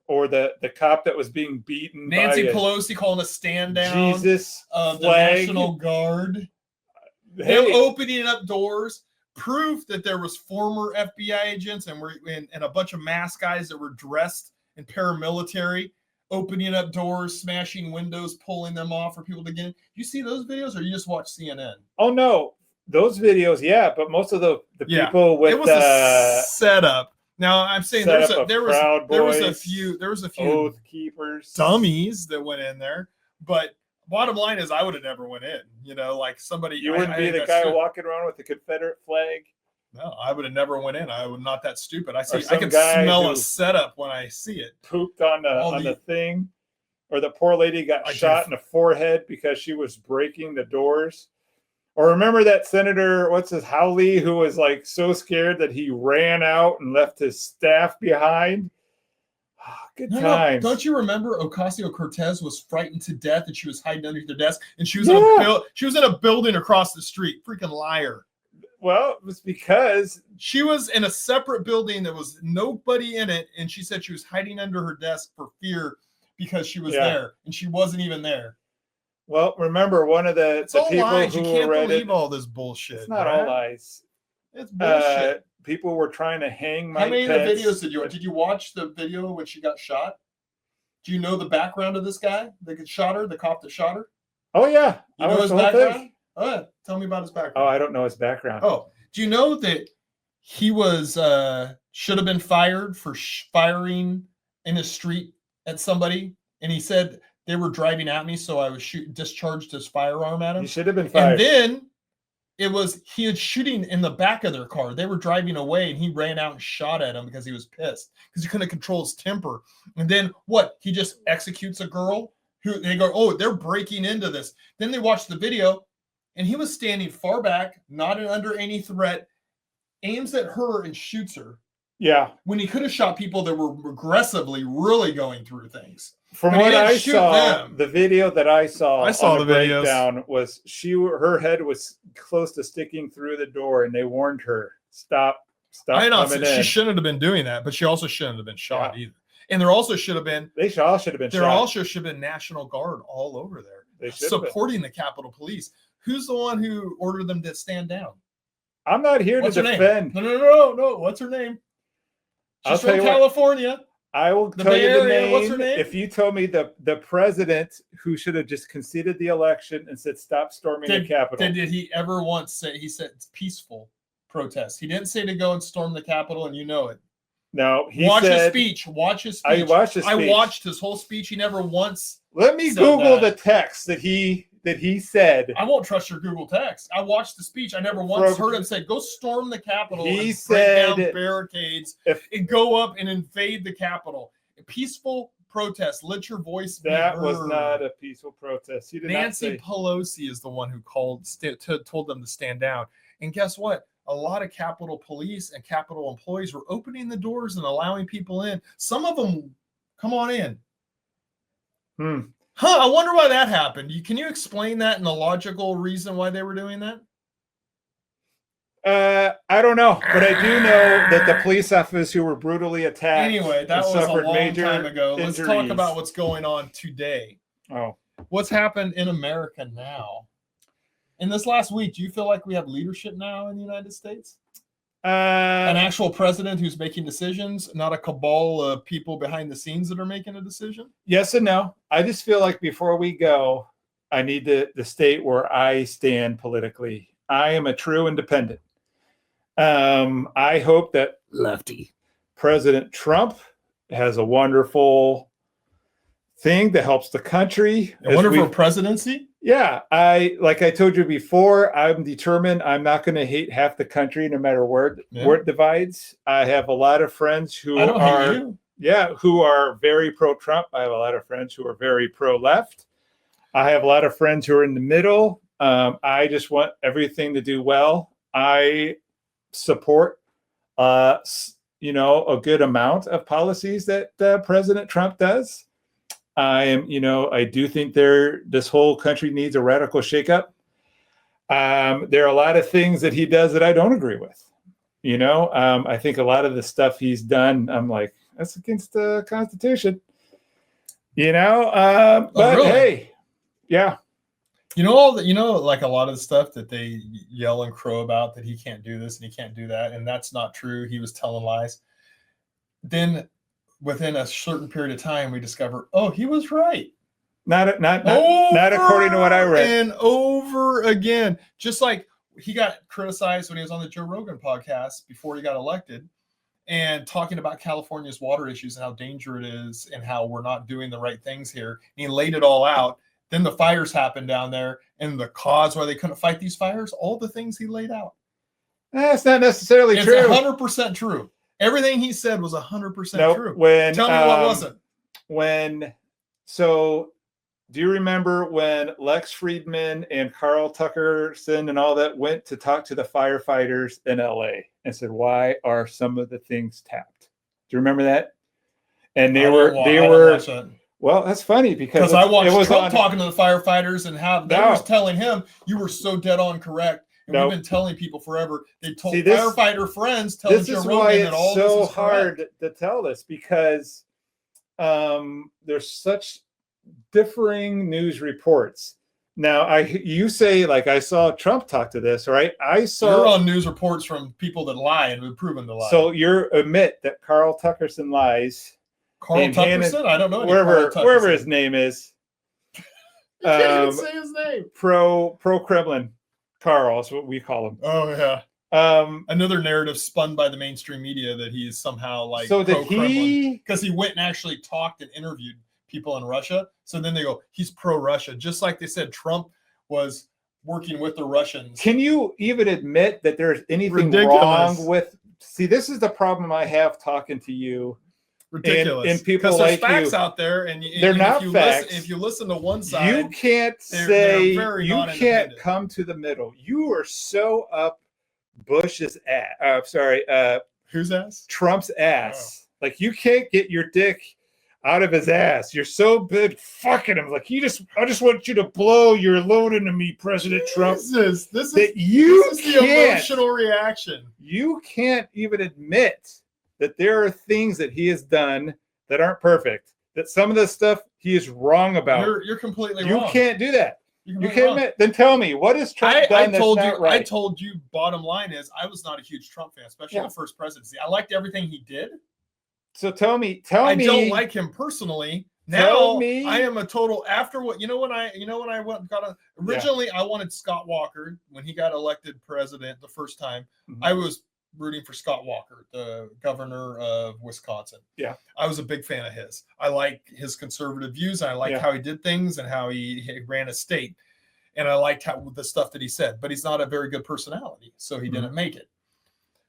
Or the cop that was being beaten. Nancy Pelosi calling a stand down Jesus of the National Guard. They're opening up doors. proof that there was former FBI agents and a bunch of masked guys that were dressed in paramilitary, opening up doors, smashing windows, pulling them off for people to get in. You see those videos, or you just watch CNN? Oh no, those videos, yeah, but most of the people with it was a setup. Now I'm saying there was a few Oath Keepers dummies that went in there, but bottom line is I would have never went in. Like somebody. You wouldn't be the guy walking around with the Confederate flag. No, I would have never went in. I would not that stupid. I can smell a setup when I see it. Pooped on the thing, or the poor lady got shot in the forehead because she was breaking the doors. Or remember that Senator, Howley, who was like so scared that he ran out and left his staff behind. Oh, good times. No. Don't you remember Ocasio-Cortez was frightened to death and she was hiding under the desk and she was in a building across the street. Freaking liar. Well, it was because she was in a separate building that was nobody in it, and she said she was hiding under her desk for fear because she was there, and she wasn't even there. Well, remember one of the people lies. who you can't read believe all this bullshit. It's not all lies. It's bullshit. People were trying to hang Mike How many Pence. of the videos did you watch? Did you watch the video when she got shot? Do you know the background of this guy that shot her, the cop that shot her? Oh, yeah. You know his background? Tell me about his background. Oh, I don't know his background. Oh, do you know that he was should have been fired for firing in the street at somebody? And he said they were driving at me, so I was discharged his firearm at him. He should have been fired. And then he was shooting in the back of their car. They were driving away, and he ran out and shot at him because he was pissed because he couldn't control his temper. And then what? He just executes a girl who they go, oh, they're breaking into this. Then they watch the video. And he was standing far back, not under any threat, aims at her and shoots her. Yeah. When he could have shot people that were aggressively really going through things. From what I saw, the video that I saw the breakdown was her head was close to sticking through the door, and they warned her, stop coming in. She shouldn't have been doing that, but she also shouldn't have been shot either. And there also should have been. They all should have been. There also should have been National Guard all over there, supporting the Capitol Police. Who's the one who ordered them to stand down? I'm not here to defend. No. What's her name? She's from California. I will tell you the name. What's her name? If you told me the president who should have just conceded the election and said, stop storming the Capitol. Did he ever once say, he said it's peaceful protest. He didn't say to go and storm the Capitol, and you know it. No, Watch his speech. I watched his speech. I watched his whole speech. He never once. Let me Google the text that he said. I won't trust your Google text. I watched the speech. I never once heard him say, go storm the Capitol and break down barricades and go up and invade the Capitol. A peaceful protest. Let your voice be heard. That was not a peaceful protest. Nancy Pelosi is the one who told them to stand down. And guess what? A lot of Capitol Police and Capitol employees were opening the doors and allowing people in. Some of them, come on in. I wonder why that happened. Can you explain that and the logical reason why they were doing that? I don't know, but I do know that the police officers who were brutally attacked. Anyway, that was a long time ago. Let's talk about what's going on today. Oh, what's happened in America now? In this last week, do you feel like we have leadership now in the United States? An actual president who's making decisions, not a cabal of people behind the scenes that are making a decision? Yes and no. I just feel like before we go, I need to state where I stand politically. I am a true independent. I hope that lefty President Trump has a wonderful thing that helps the country. A wonderful presidency? Yeah. Like I told you before, I'm determined I'm not going to hate half the country no matter where it divides. I have a lot of friends who are very pro-Trump. I have a lot of friends who are very pro-left. I have a lot of friends who are in the middle. I just want everything to do well. I support, a good amount of policies that President Trump does. I do think this whole country needs a radical shakeup. There are a lot of things that he does that I don't agree with. I think a lot of the stuff he's done, I'm like, that's against the Constitution. But really? Hey, yeah. Like a lot of the stuff that they yell and crow about, that he can't do this and he can't do that, and that's not true. He was telling lies. Then within a certain period of time, we discover, he was right. Not according to what I read. And over again, just like he got criticized when he was on the Joe Rogan podcast before he got elected, and talking about California's water issues and how dangerous it is and how we're not doing the right things here. And he laid it all out. Then the fires happened down there, and the cause why they couldn't fight these fires, all the things he laid out. That's not necessarily it's true. It's 100% true. Everything he said was 100% true. Tell me what wasn't. So do you remember when Lex Friedman and Carl Tuckerson and all that went to talk to the firefighters in LA and said, why are some of the things tapped? Do you remember that? And they were well, that's funny because I watched Trump talking to the firefighters and how they was telling him, you were so dead on correct. And we've been telling people forever. They told firefighter friends, telling Joe Rogan that all this is correct. This is so hard to tell this because there's such differing news reports. Now, you say, like, I saw Trump talk to this, right? You're on news reports from people that lie and have proven to lie. So you admit that Carl Tuckerson lies. Carl Tuckerson? I don't know. Wherever his name is. You can't even say his name. Pro-Kremlin. Carl is what we call him. Oh, yeah. Another narrative spun by the mainstream media that he is somehow like pro-Kremlin. Because he went and actually talked and interviewed people in Russia. So then they go, he's pro-Russia. Just like they said Trump was working with the Russians. Can you even admit that there's anything wrong with... See, this is the problem I have talking to you. Ridiculous. And people like there's facts out there, and they're not facts. If you listen to one side, you can't you can't come to the middle. You are so up Bush's ass. Whose ass? Trump's ass. Oh. Like you can't get your dick out of his ass. You're so good fucking him. Like I just want you to blow your load into me, President Trump. This is the emotional reaction. You can't even admit that there are things that he has done that aren't perfect, that some of the stuff he is wrong about. You're completely wrong. You can't do that. You can't admit. Then tell me, what is Trump done that's not right? I told you, bottom line is, I was not a huge Trump fan, especially the first presidency. I liked everything he did. So tell me. I don't like him personally. Now I am a total when I originally I wanted Scott Walker when he got elected president the first time. Mm-hmm. I was rooting for Scott Walker, the governor of Wisconsin. Yeah. I was a big fan of his. I like his conservative views. I like how he did things and how he ran a state. And I liked the stuff that he said, but he's not a very good personality. So he didn't make it.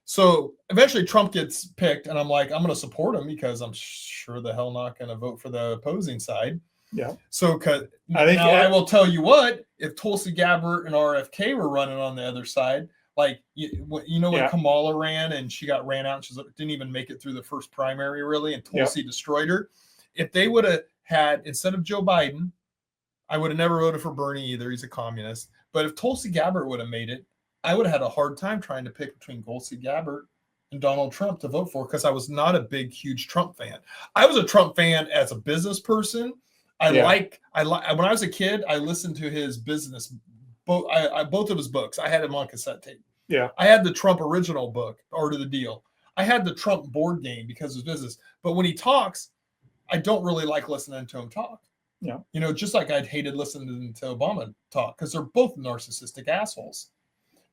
So eventually Trump gets picked and I'm like, I'm going to support him because I'm sure the hell not going to vote for the opposing side. Yeah. So I will tell you what, if Tulsi Gabbard and RFK were running on the other side, like, when Kamala ran and she got ran out, and she didn't even make it through the first primary really, and Tulsi destroyed her. If they would have had, instead of Joe Biden, I would have never voted for Bernie either. He's a communist. But if Tulsi Gabbard would have made it, I would have had a hard time trying to pick between Tulsi Gabbard and Donald Trump to vote for because I was not a huge Trump fan. I was a Trump fan as a business person. When I was a kid, I listened to his business. Both of his books. I had him on cassette tape. Yeah. I had the Trump original book, Art of the Deal. I had the Trump board game because of his business. But when he talks, I don't really like listening to him talk. Yeah. Just like I'd hated listening to Obama talk because they're both narcissistic assholes.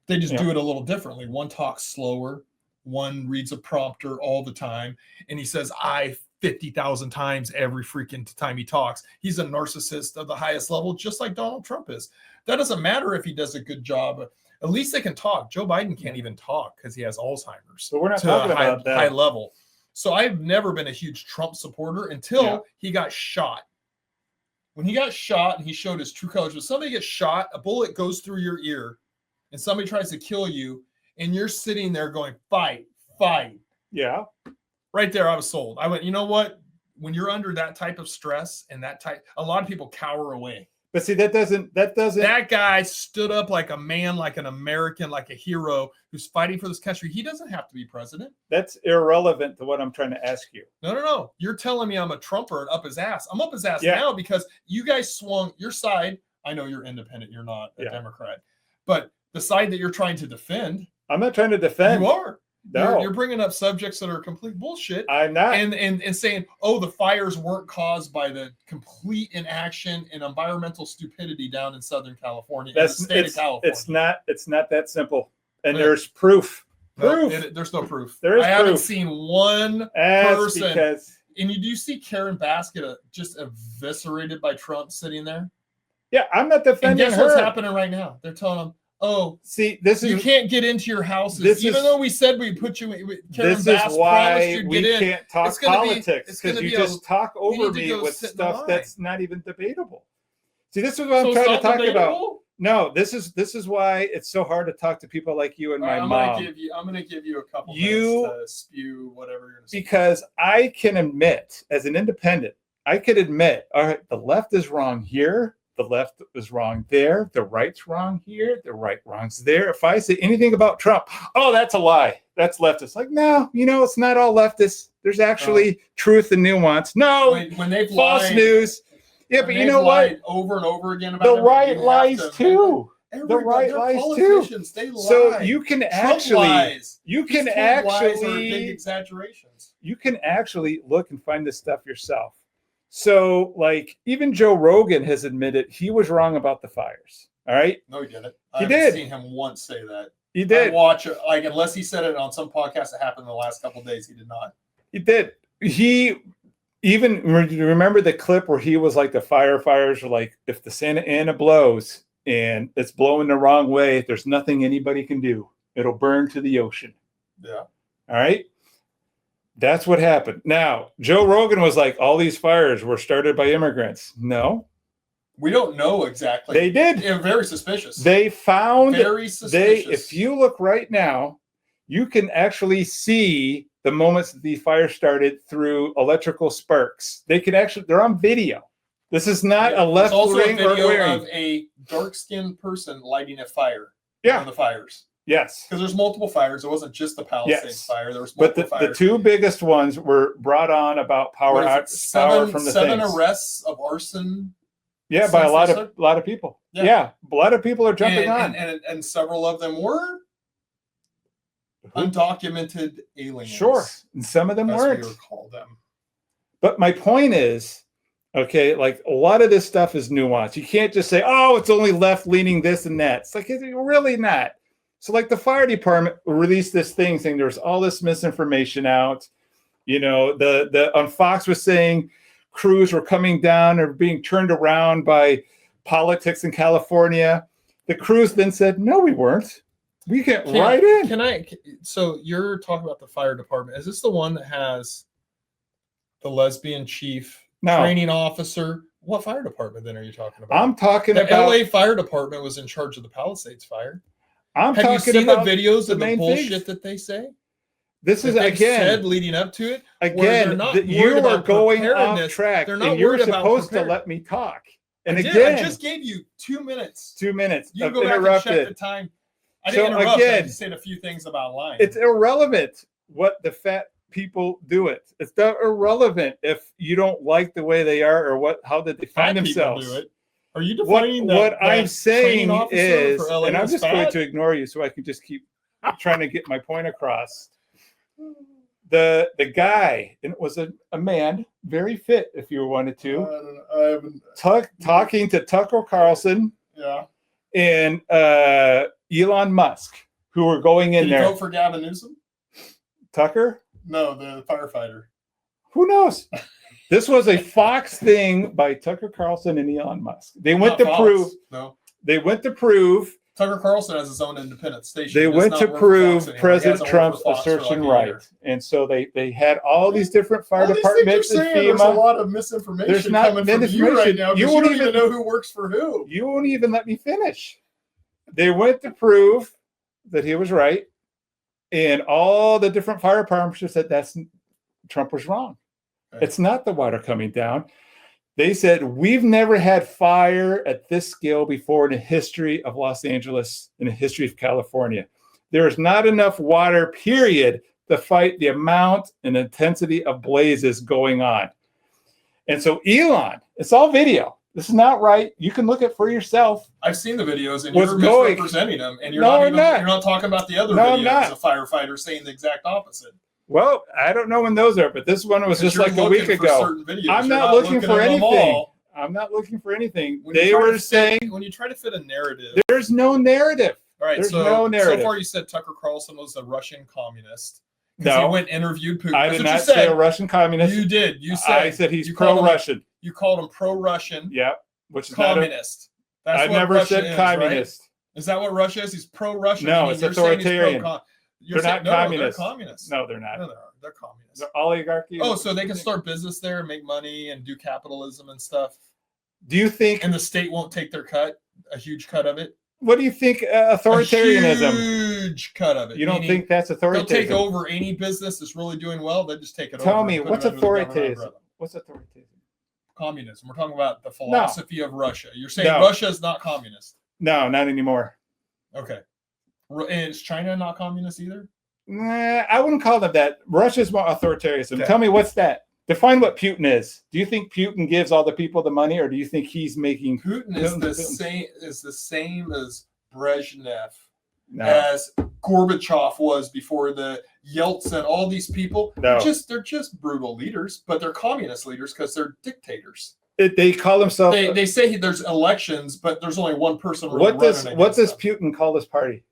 They just do it a little differently. One talks slower. One reads a prompter all the time. And he says, 50,000 times every freaking time he talks. He's a narcissist of the highest level, just like Donald Trump is. That doesn't matter if he does a good job. At least they can talk. Joe Biden can't even talk because he has Alzheimer's. So we're not talking about that high level. So I've never been a huge Trump supporter until he got shot. When he got shot and he showed his true colors, when somebody gets shot, a bullet goes through your ear, and somebody tries to kill you, and you're sitting there going, fight, fight. Yeah. Right there, I was sold. I went, you know what? When you're under that type of stress and a lot of people cower away. But see, that guy stood up like a man, like an American, like a hero who's fighting for this country. He doesn't have to be president. That's irrelevant to what I'm trying to ask you. No. You're telling me I'm a Trumper and up his ass. I'm up his ass now because you guys swung your side I know you're independent. You're not a Democrat. But the side that you're trying to defend. I'm not trying to defend. You are. No. You're bringing up subjects that are complete bullshit. I'm not. And saying, oh, the fires weren't caused by the complete inaction and environmental stupidity down in Southern California, in the state of California. It's not that simple. And there's proof. There's no proof. There is I proof. haven't seen one person. And you do see Karen Basket just eviscerated by Trump sitting there? Yeah, I'm not defending and guess her. What's happening right now? They're telling him, oh, see, you can't get into your houses. Even though we said we'd put you in. Karen Bass promised you'd get in. Can't talk politics because you just talk over me with stuff that's not even debatable. See, this is what I'm trying to talk about. No, this is why it's so hard to talk to people like you and my mom. I'm going to give you a couple minutes to spew whatever you're going to spew. Because I can admit, as an independent, I could admit, all right, the left is wrong here. The left is wrong there. The right's wrong here. The right wrong's there. If I say anything about Trump, oh, that's a lie. That's leftist. Like, no, it's not all leftist. There's actually truth and nuance. No, when they've false lied, news. Yeah, but you know what? Over and over again about the right lies too. The right lies too. They lie. So you can actually, lies. You can These actually, lies are big exaggerations. You can actually look and find this stuff yourself. So, like, even Joe Rogan has admitted he was wrong about the fires. All right. No, he didn't. He I haven't seen him once say that. He did. I watch it, unless he said it on some podcast that happened in the last couple of days. He did not. He did. He even remember the clip where he was like, the firefighters were like, if the Santa Ana blows and it's blowing the wrong way, there's nothing anybody can do. It'll burn to the ocean. Yeah. All right. That's what happened. Now, Joe Rogan was like, all these fires were started by immigrants. No. We don't know exactly. They did. They're very suspicious. They found. Very suspicious. If you look right now, you can actually see the moments that the fire started through electrical sparks. They're on video. This is not a left wing or video of a dark-skinned person lighting a fire. Yeah. On the fires. Yes. Because there's multiple fires. It wasn't just the Palisades fire. There was multiple fires. But the two biggest ones were brought on about power from the seven things. Arrests of arson. Yeah, by a lot of people. Yeah. A lot of people are jumping on. And several of them were undocumented aliens. Sure. And some of them weren't. We would call them. But my point is, okay, like a lot of this stuff is nuanced. You can't just say, oh, it's only left leaning this and that. It's like, it's really not. So like the fire department released this thing saying there's all this misinformation out. The on Fox was saying crews were coming down or being turned around by politics in California. The crews then said, no, we weren't. We get right in. So you're talking about the fire department. Is this the one that has the lesbian chief training officer? What fire department then are you talking about? I'm talking about the LA fire department was in charge of the Palisades fire. Have you seen the videos of the bullshit that they say? This is again said leading up to it. Again, you are going off track. They're not and you're supposed to let me talk. And I just gave you 2 minutes. 2 minutes. You go back and check the time. I didn't interrupt. I just said a few things about lying. It's irrelevant what the fat people do it. It's not irrelevant if you don't like the way they are or how they define themselves. People do it. Are you defining what I'm saying is, and I'm just going to ignore you so I can just keep trying to get my point across. The guy, and it was a man, very fit if you wanted to, talking to Tucker Carlson, and Elon Musk, who were going in there. Did you vote for Gavin Newsom? Tucker? No, the firefighter. Who knows? This was a Fox thing by Tucker Carlson and Elon Musk. They went to prove. No. They went to prove. Tucker Carlson has his own independent station. They went to prove President Trump's assertion right. And so they had all these different fire departments and FEMA. There's a lot of misinformation coming from you right now. You won't even know who works for who. You won't even let me finish. They went to prove that he was right. And all the different fire departments said Trump was wrong. Okay. It's not the water coming down. They said, we've never had fire at this scale before in the history of Los Angeles, in the history of California. There is not enough water, period, to fight the amount and intensity of blazes going on. And so Elon, it's all video. This is not right. You can look it for yourself. I've seen the videos, and What's you're going- misrepresenting them, and you're No, I'm not. you're not talking about the other No, I'm videos not. of firefighters saying the exact opposite. Well, I don't know when those are, but this one was just You're like a week looking for ago. certain videos. I'm You're not looking looking for at them anything. all. I'm not looking for anything. When you They try to were fit- saying when you try to fit a narrative. there's no narrative. All right, there's so no narrative. so far you said Tucker Carlson was a Russian communist. Because No. he went and interviewed Putin. I That's did what not you said. say a Russian communist. You did. You said. I said he's you called him- pro-Russian. You called him pro-Russian. Yep. Which is not a, Communist. That's I've what never Russia said is, communist. Right? Is that what Russia is? He's pro-Russian. No, And it's you're saying he's authoritarian. You're They're saying, not communists. They're communists. No, they're not. No, they're communists. They're oligarchy. Oh, so they can start business there and make money and do capitalism and stuff, Do you think? and the state won't take their cut, a huge cut of it. What do you think? Authoritarianism. A huge cut of it. You don't Meaning think that's they'll take authoritarianism? over any business that's really doing well? They just take it over. Tell and me, put it what's under the government authoritarianism? umbrella. What's authoritarianism? Communism. We're talking about the philosophy of Russia. You're saying No. Russia is not communist. No, not anymore. Okay. And is China not communist either? Nah, I wouldn't call them that. Russia's more authoritarianism. Okay. Tell me, what's that? Define what Putin is. Do you think Putin gives all the people the money, or do you think he's making? Putin is the same as Brezhnev, No, as Gorbachev was before the Yeltsin. All these people, No. they're just brutal leaders, but they're communist leaders because they're dictators. they call themselves. They say there's elections, but there's only one person. Really What does running what does against them. Putin call this party?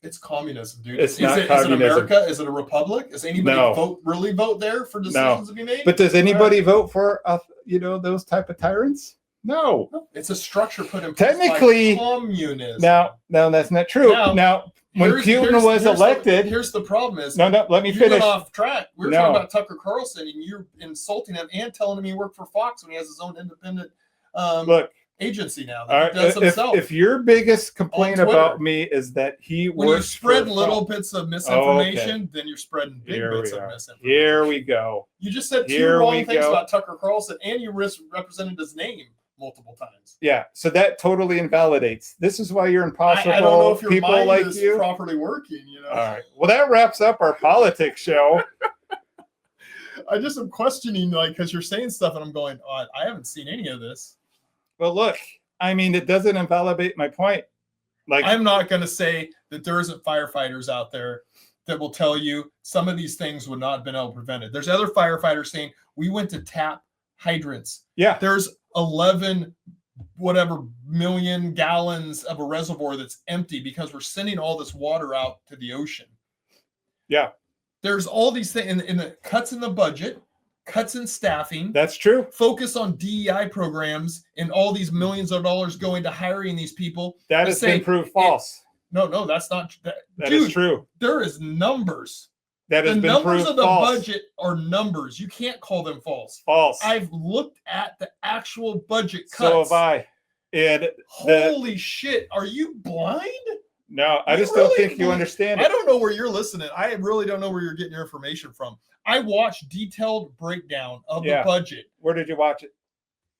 It's communism, dude. It's not Is it communism. America? Is it a republic? Does anybody No. really vote there for decisions to be made? But does anybody vote for those type of tyrants? No. No, it's a structure put in place Technically- by communism. No, that's not true. Now, when Putin was elected, here's the problem: is no, let me you finish. went off track. We were No. talking about Tucker Carlson, and you're insulting him and telling him he worked for Fox when he has his own independent Look, agency now that all he right, does himself. if your biggest complaint On Twitter. about me is that he When you works spread for little Fox- bits of misinformation, then you're spreading big Here bits we of are. misinformation. Here we go. You just said two Here wrong we things go. about Tucker Carlson, and you represented his name multiple times. Yeah, so that totally invalidates. This is why you're impossible. I don't know if your people mind like is you. properly working. You know, All right. Well, that wraps up our politics show. I just am questioning, like, because you're saying stuff, and I'm going, oh, I haven't seen any of this. Well, look, I mean, it doesn't invalidate my point. Like, I'm not going to say that there isn't firefighters out there that will tell you some of these things would not have been able to prevent it. There's other firefighters saying we went to tap hydrants. yeah, There's 11 whatever million gallons of a reservoir that's empty because we're sending all this water out to the ocean. Yeah. There's all these things in the cuts in the budget, cuts in staffing, that's true. focus on DEI programs, and all these millions of dollars going to hiring these people. That to has say been proved false. No, that's not that. That Dude, is true. there is numbers. That The has been numbers proved of the false. budget are numbers. You can't call them false. False. I've looked at the actual budget cuts. So have I. And Holy shit. Are you blind? no, I You just don't really think you believe- understand I it. don't know where you're listening. I really don't know where you're getting your information from. I watched detailed breakdown of Yeah. the budget. Where did you watch it?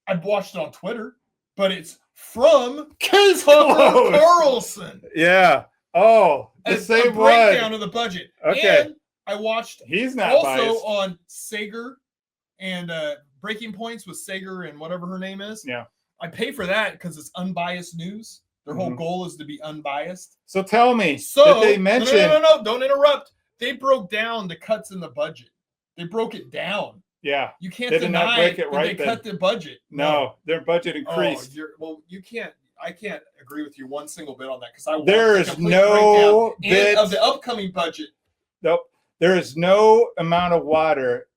I watched it on Twitter, but it's from Case Tucker closed. Carlson. Yeah. Oh, the A same breakdown one. of the budget. Okay. And I watched He's not also biased. on Sager and Breaking Points with Sager and whatever her name is. Yeah. I pay for that because it's unbiased news. Their whole Mhm. goal is to be unbiased. So tell me, So did they mention? no, don't interrupt. They broke down the cuts in the budget. They broke it down. Yeah. You can't They did not deny break it that right they then. cut the budget. No, their budget Oh, increased. you can't. I can't agree with you one single bit on that because I watched There the is complete no breakdown and bit- of the upcoming budget. Nope. There is no amount of water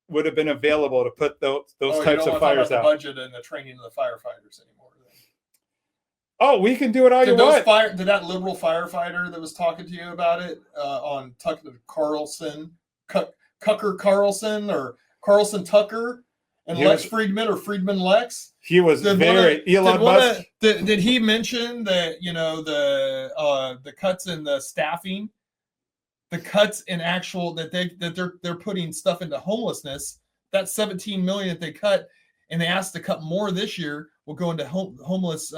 would have been available to put those You types don't of wanna talk fires about out. the budget and the training of the firefighters anymore. Oh, we can do it all you Did want. that liberal firefighter that was talking to you about it on Tucker Carlson, Tucker Carlson, or Carlson Tucker, and He Lex was- Friedman or Friedman Lex? He was Elon Musk. Did he mention that the cuts in the staffing, the cuts in actual that they're putting stuff into homelessness? That 17 million that they cut, and they asked to cut more this year, will go into homeless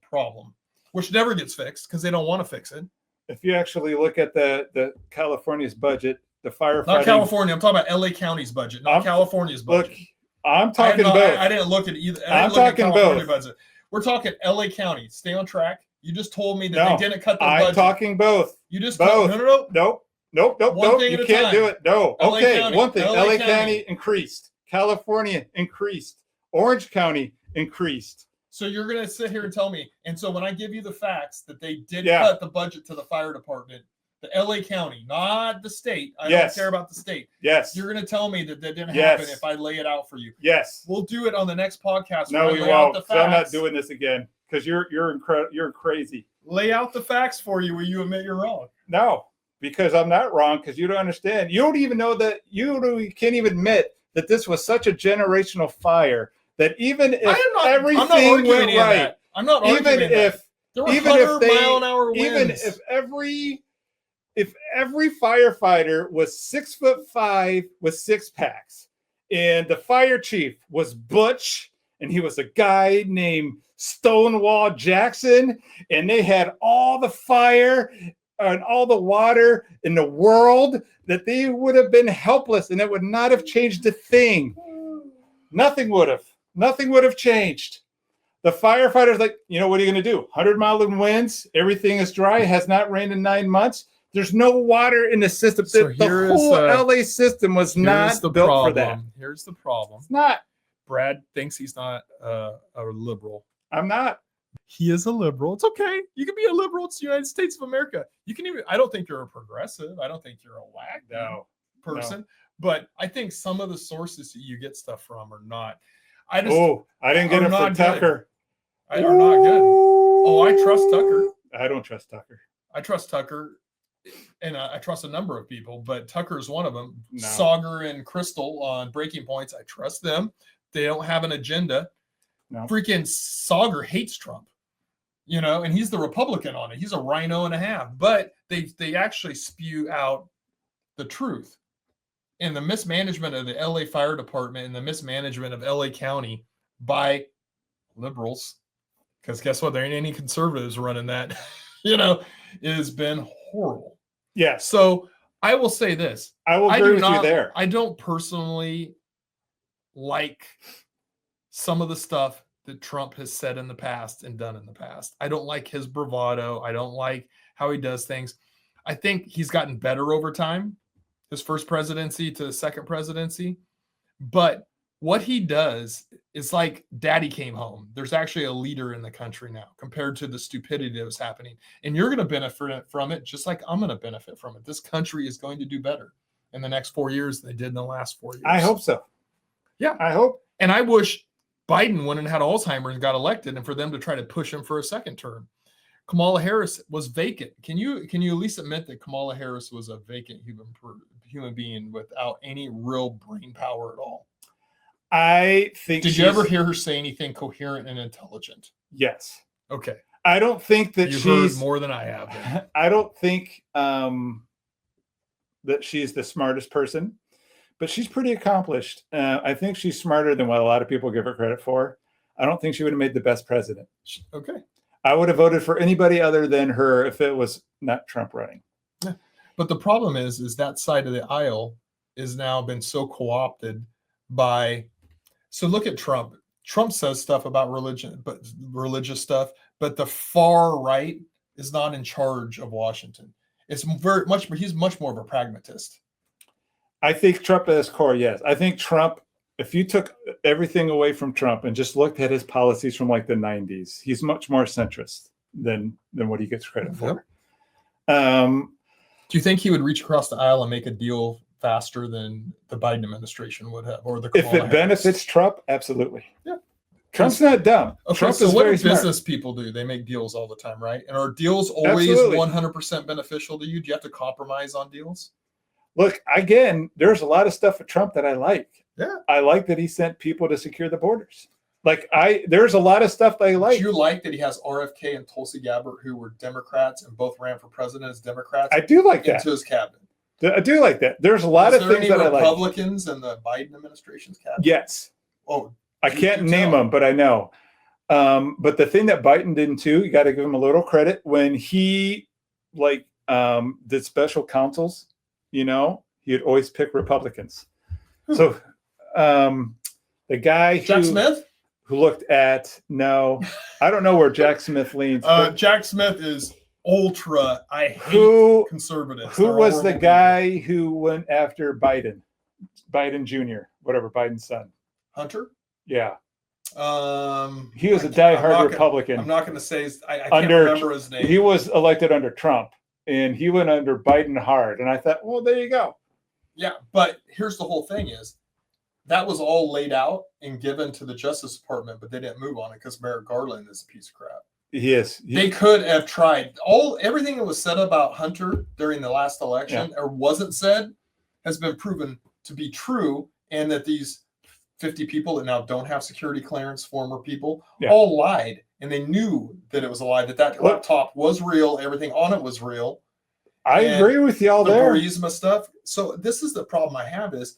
problem, which never gets fixed because they don't want to fix it. If you actually look at the California's budget, the firefighting. Not California. I'm talking about LA County's budget, not I'm- California's Look, budget. I'm talking both. I didn't look at either. I'm talking both. Budget. We're talking LA County. Stay on track. You just told me that they didn't cut their budget. I'm talking both. You just both. Nope. You can't do it. No. LA Okay. County. One thing. LA County increased. California increased. Orange County increased. So you're going to sit here and tell me. And so when I give you the facts that they did cut the budget to the fire department, the LA County, not the state. I don't care about the state. Yes. You're going to tell me that didn't happen if I lay it out for you. Yes. We'll do it on the next podcast. No, we won't. So I'm not doing this again because you're crazy. Lay out the facts for you where you admit you're wrong. No, because I'm not wrong because you don't understand. You don't even know that you can't even admit that this was such a generational fire that even if everything went right, I'm not arguing even if there were 100-mile-an-hour winds. Even if every firefighter was 6'5" with 6-packs, and the fire chief was Butch, and he was a guy named Stonewall Jackson, and they had all the fire and all the water in the world, that they would have been helpless, and it would not have changed a thing. Nothing would have changed. The firefighters, like, what are you going to do? 100-mile winds, everything is dry, it has not rained in 9 months. There's no water in the system. So the whole LA system was not built for that. Here's the problem. It's not. Brad thinks he's not a liberal. I'm not. He is a liberal. It's okay. You can be a liberal. It's the United States of America. You can even. I don't think you're a progressive. I don't think you're a whack person. No. But I think some of the sources that you get stuff from are not. I didn't get it from Tucker. Are not good. Oh, I trust Tucker. I don't trust Tucker. I trust Tucker, and I trust a number of people, but Tucker is one of them. No. Sauger and Crystal on Breaking Points. I trust them. They don't have an agenda. No. Freaking Sauger hates Trump, and he's the Republican on it. He's a rhino and a half, but they actually spew out the truth. And the mismanagement of the LA Fire Department and the mismanagement of LA County by liberals, because guess what? There ain't any conservatives running that, it has been horrible. Yeah. So I will say this. I will agree with you there. I don't personally like some of the stuff that Trump has said in the past and done in the past. I don't like his bravado. I don't like how he does things. I think he's gotten better over time, his first presidency to the second presidency. But what he does is like daddy came home. There's actually a leader in the country now compared to the stupidity that was happening. And you're going to benefit from it just like I'm going to benefit from it. This country is going to do better in the next 4 years than they did in the last 4 years. I hope so. Yeah. I hope. And I wish Biden went and had Alzheimer's and got elected, and for them to try to push him for a second term. Kamala Harris was vacant. Can you at least admit that Kamala Harris was a vacant human being without any real brain power at all? I think. Did you ever hear her say anything coherent and intelligent? Yes. Okay. I don't think that You've she's heard more than I have. Then. I don't think that she's the smartest person, but she's pretty accomplished. I think she's smarter than what a lot of people give her credit for. I don't think she would have made the best president. Okay. I would have voted for anybody other than her if it was not Trump running. Yeah. But the problem is that side of the aisle is now been so co-opted by. So look at Trump. Trump says stuff about religion, but religious stuff, but the far right is not in charge of Washington. He's much more of a pragmatist. I think Trump at his core, yes. I think Trump, if you took everything away from Trump and just looked at his policies from like the 90s, he's much more centrist than what he gets credit for. Do you think he would reach across the aisle and make a deal faster than the Biden administration would have, or the Kamala Harris? Benefits Trump, absolutely. Yeah. Trump's not dumb. Okay, Trump so is what very do business smart. people do? They make deals all the time, right? And are deals always 100% beneficial to you? Do you have to compromise on deals? Look, again, there's a lot of stuff with Trump that I like. Yeah. I like that he sent people to secure the borders. There's a lot of stuff that I like. Do you like that he has RFK and Tulsi Gabbard, who were Democrats and both ran for president as Democrats? I do like that. Into his cabinet. I do like that. There's a lot of things that I like. Republicans in the Biden administration's cabinet? Yes. Oh, I can't name them, but I know. But the thing that Biden did too, you got to give him a little credit when he did special counsels. He'd always pick Republicans. So The guy Jack Smith? Who looked at, no, I don't know where Jack Smith leans. Jack Smith is ultra, I hate conservatives. Who was the guy who went after Biden Jr., whatever, Biden's son? Hunter? Yeah. He was a diehard Republican. I'm not going to say, I can't remember his name. He was elected under Trump, and he went under Biden hard. And I thought, well, there you go. Yeah, but here's the whole thing is, that was all laid out and given to the Justice Department, but they didn't move on it because Merrick Garland is a piece of crap. He is. They could have tried. Everything that was said about Hunter during the last election or wasn't said has been proven to be true, and that these 50 people that now don't have security clearance, former people, all lied, and they knew that it was a lie, that laptop was real, everything on it was real. I agree with y'all there. The Burisma stuff. So this is the problem I have is,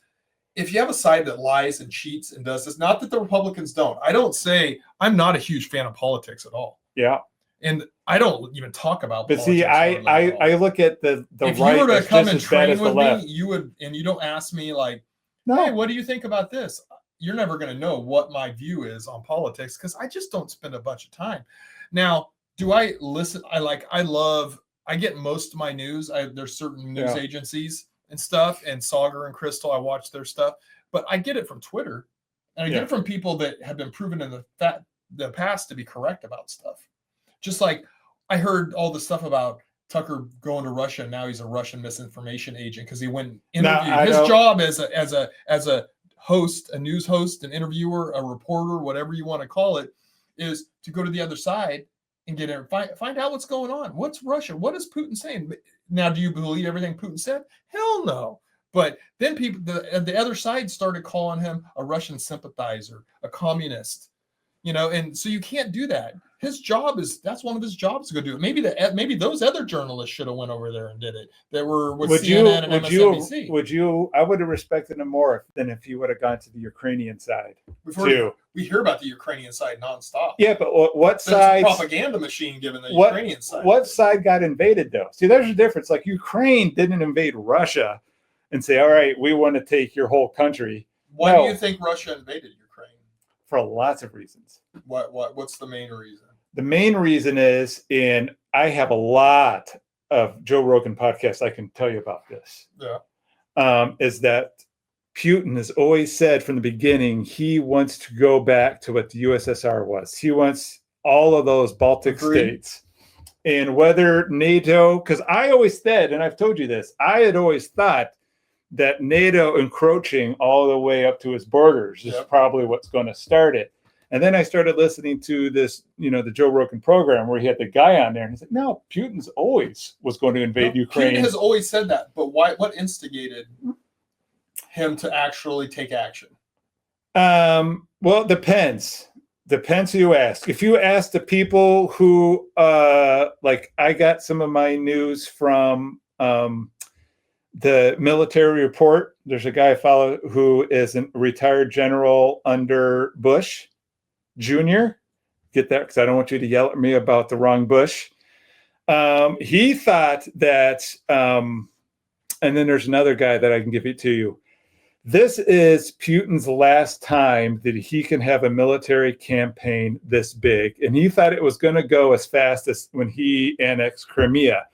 if you have a side that lies and cheats and does this, not that the Republicans don't. I don't say, I'm not a huge fan of politics at all. Yeah. And I don't even talk about politics. But see, I look at the if right you were to come and train with me, you would, and you don't ask me like, hey, what do you think about this? You're never going to know what my view is on politics because I just don't spend a bunch of time. Now, do I listen? I get most of my news. There's certain news agencies and stuff, and Sauger and Crystal, I watch their stuff, but I get it from Twitter, and I get it from people that have been proven in the past to be correct about stuff. Just like I heard all the stuff about Tucker going to Russia, and now he's a Russian misinformation agent because he went and interviewed. His job as a host, a news host, an interviewer, a reporter, whatever you want to call it, is to go to the other side and get in, find out what's going on. What's Russia? What is Putin saying? Now, do you believe everything Putin said? Hell no. But then people, the other side started calling him a Russian sympathizer, a communist, and so you can't do that. His job that's one of his jobs to go do it. Maybe those other journalists should have went over there and did it that were with CNN and MSNBC. I would have respected him more than if he would have gone to the Ukrainian side. We hear about the Ukrainian side nonstop. Yeah, but what side? Propaganda machine given the Ukrainian side. What side got invaded though? See, there's a difference. Like Ukraine didn't invade Russia and say, all right, we want to take your whole country. Why do you think Russia invaded Ukraine? For lots of reasons. What's the main reason? The main reason is, and I have a lot of Joe Rogan podcasts I can tell you about this. Yeah. Is that Putin has always said from the beginning he wants to go back to what the USSR was. He wants all of those Baltic states. And whether NATO, because I always said, and I've told you this, I had always thought that NATO encroaching all the way up to its borders is probably what's going to start it. And then I started listening to this, the Joe Rogan program where he had the guy on there, and he said, no, Putin's always was going to invade Ukraine. Putin has always said that, but why? What instigated him to actually take action? Well, it depends. Depends who you ask. If you ask the people who, like I got some of my news from the military report. There's a guy I follow who is a retired general under Bush Jr. Get that? Because I don't want you to yell at me about the wrong Bush. He thought that, and then there's another guy that I can give it to you. This is Putin's last time that he can have a military campaign this big. And he thought it was going to go as fast as when he annexed Crimea.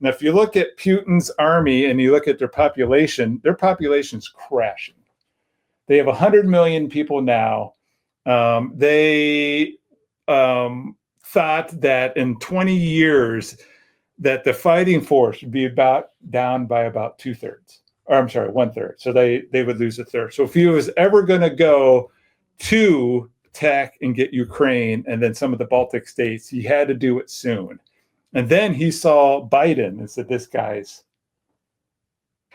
Now, if you look at Putin's army and you look at their population's crashing. They have 100 million people now. They thought that in 20 years that the fighting force would be down by about 1/3. So they would lose 1/3. So if he was ever going to go to attack and get Ukraine and then some of the Baltic states, he had to do it soon. And then he saw Biden and said, this guy's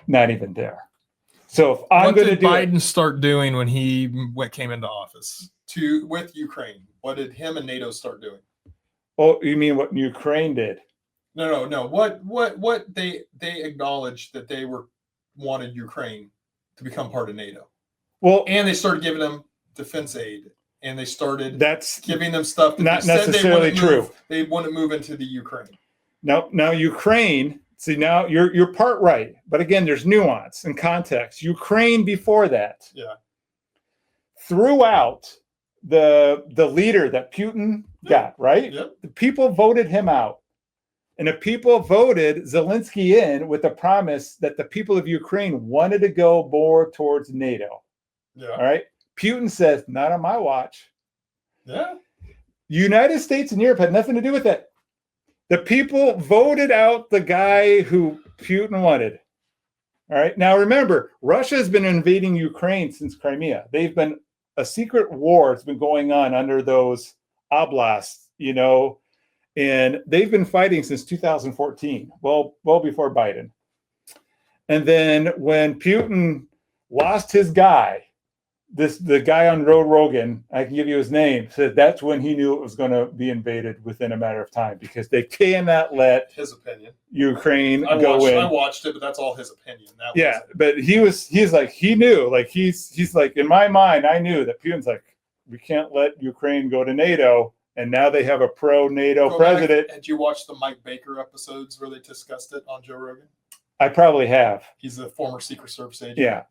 not even there. So if I'm going to do what did Biden start doing when he came into office with Ukraine? What did him and NATO start doing? Oh, you mean what Ukraine did? No. What they acknowledged that they wanted Ukraine to become part of NATO. Well, and they started giving them defense aid. And they started giving them stuff that not necessarily true. They wouldn't move into the Ukraine. Now Ukraine. See, now you're part right, but again, there's nuance and context. Ukraine before that, threw out the leader that Putin got, right? Yep. The people voted him out. And the people voted Zelensky in with the promise that the people of Ukraine wanted to go more towards NATO. Yeah. All right. Putin says, not on my watch. Yeah. United States and Europe had nothing to do with it. The people voted out the guy who Putin wanted. All right. Now, remember, Russia has been invading Ukraine since Crimea. They've been a secret war. It's been going on under those oblasts, and they've been fighting since 2014, well before Biden. And then when Putin lost his guy, the guy on Joe Rogan, I can give you his name, said that's when he knew it was going to be invaded within a matter of time, because they cannot let his opinion Ukraine go in. I watched it, but that's all his opinion. But he's like, he knew, like he's like, in my mind, I knew that Putin's like, we can't let Ukraine go to NATO. And now they have a pro-NATO president. Did you watch the Mike Baker episodes where they discussed it on Joe Rogan? I probably have. He's a former Secret Service agent. Yeah.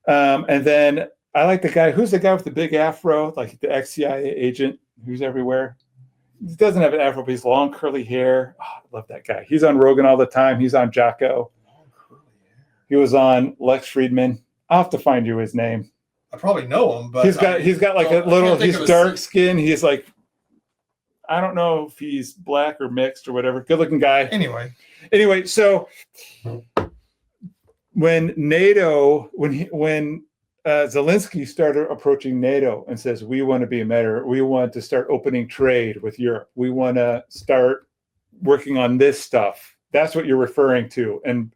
And then I like who's the guy with the big afro, like the ex-CIA agent who's everywhere? He doesn't have an afro, but he's long curly hair. Oh, I love that guy. He's on Rogan all the time. He's on Jocko. Long curly hair. He was on Lex Friedman. I'll have to find you his name. I probably know him, but he's got like a little, he's dark skin. He's like, I don't know if he's black or mixed or whatever. Good looking guy. Anyway, so when Zelensky started approaching NATO and says, we want to be a matter, we want to start opening trade with Europe, we want to start working on this stuff. That's what you're referring to. And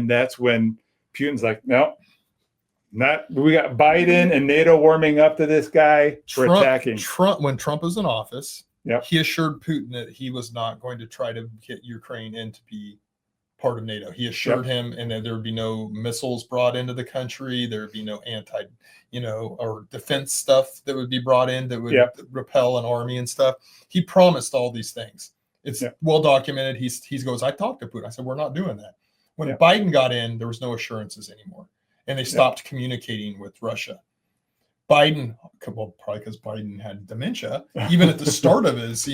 that's when Putin's like, no, we got Biden and NATO warming up to this guy for attacking. When Trump was in office, he assured Putin that he was not going to try to get Ukraine in to be part of NATO. He assured him, and that there would be no missiles brought into the country. There would be no or defense stuff that would be brought in that would repel an army and stuff. He promised all these things. It's well documented. He goes, I talked to Putin. I said, we're not doing that. When Biden got in, there was no assurances anymore, and they stopped communicating with Russia. Biden, well, probably because Biden had dementia, even at the start of his,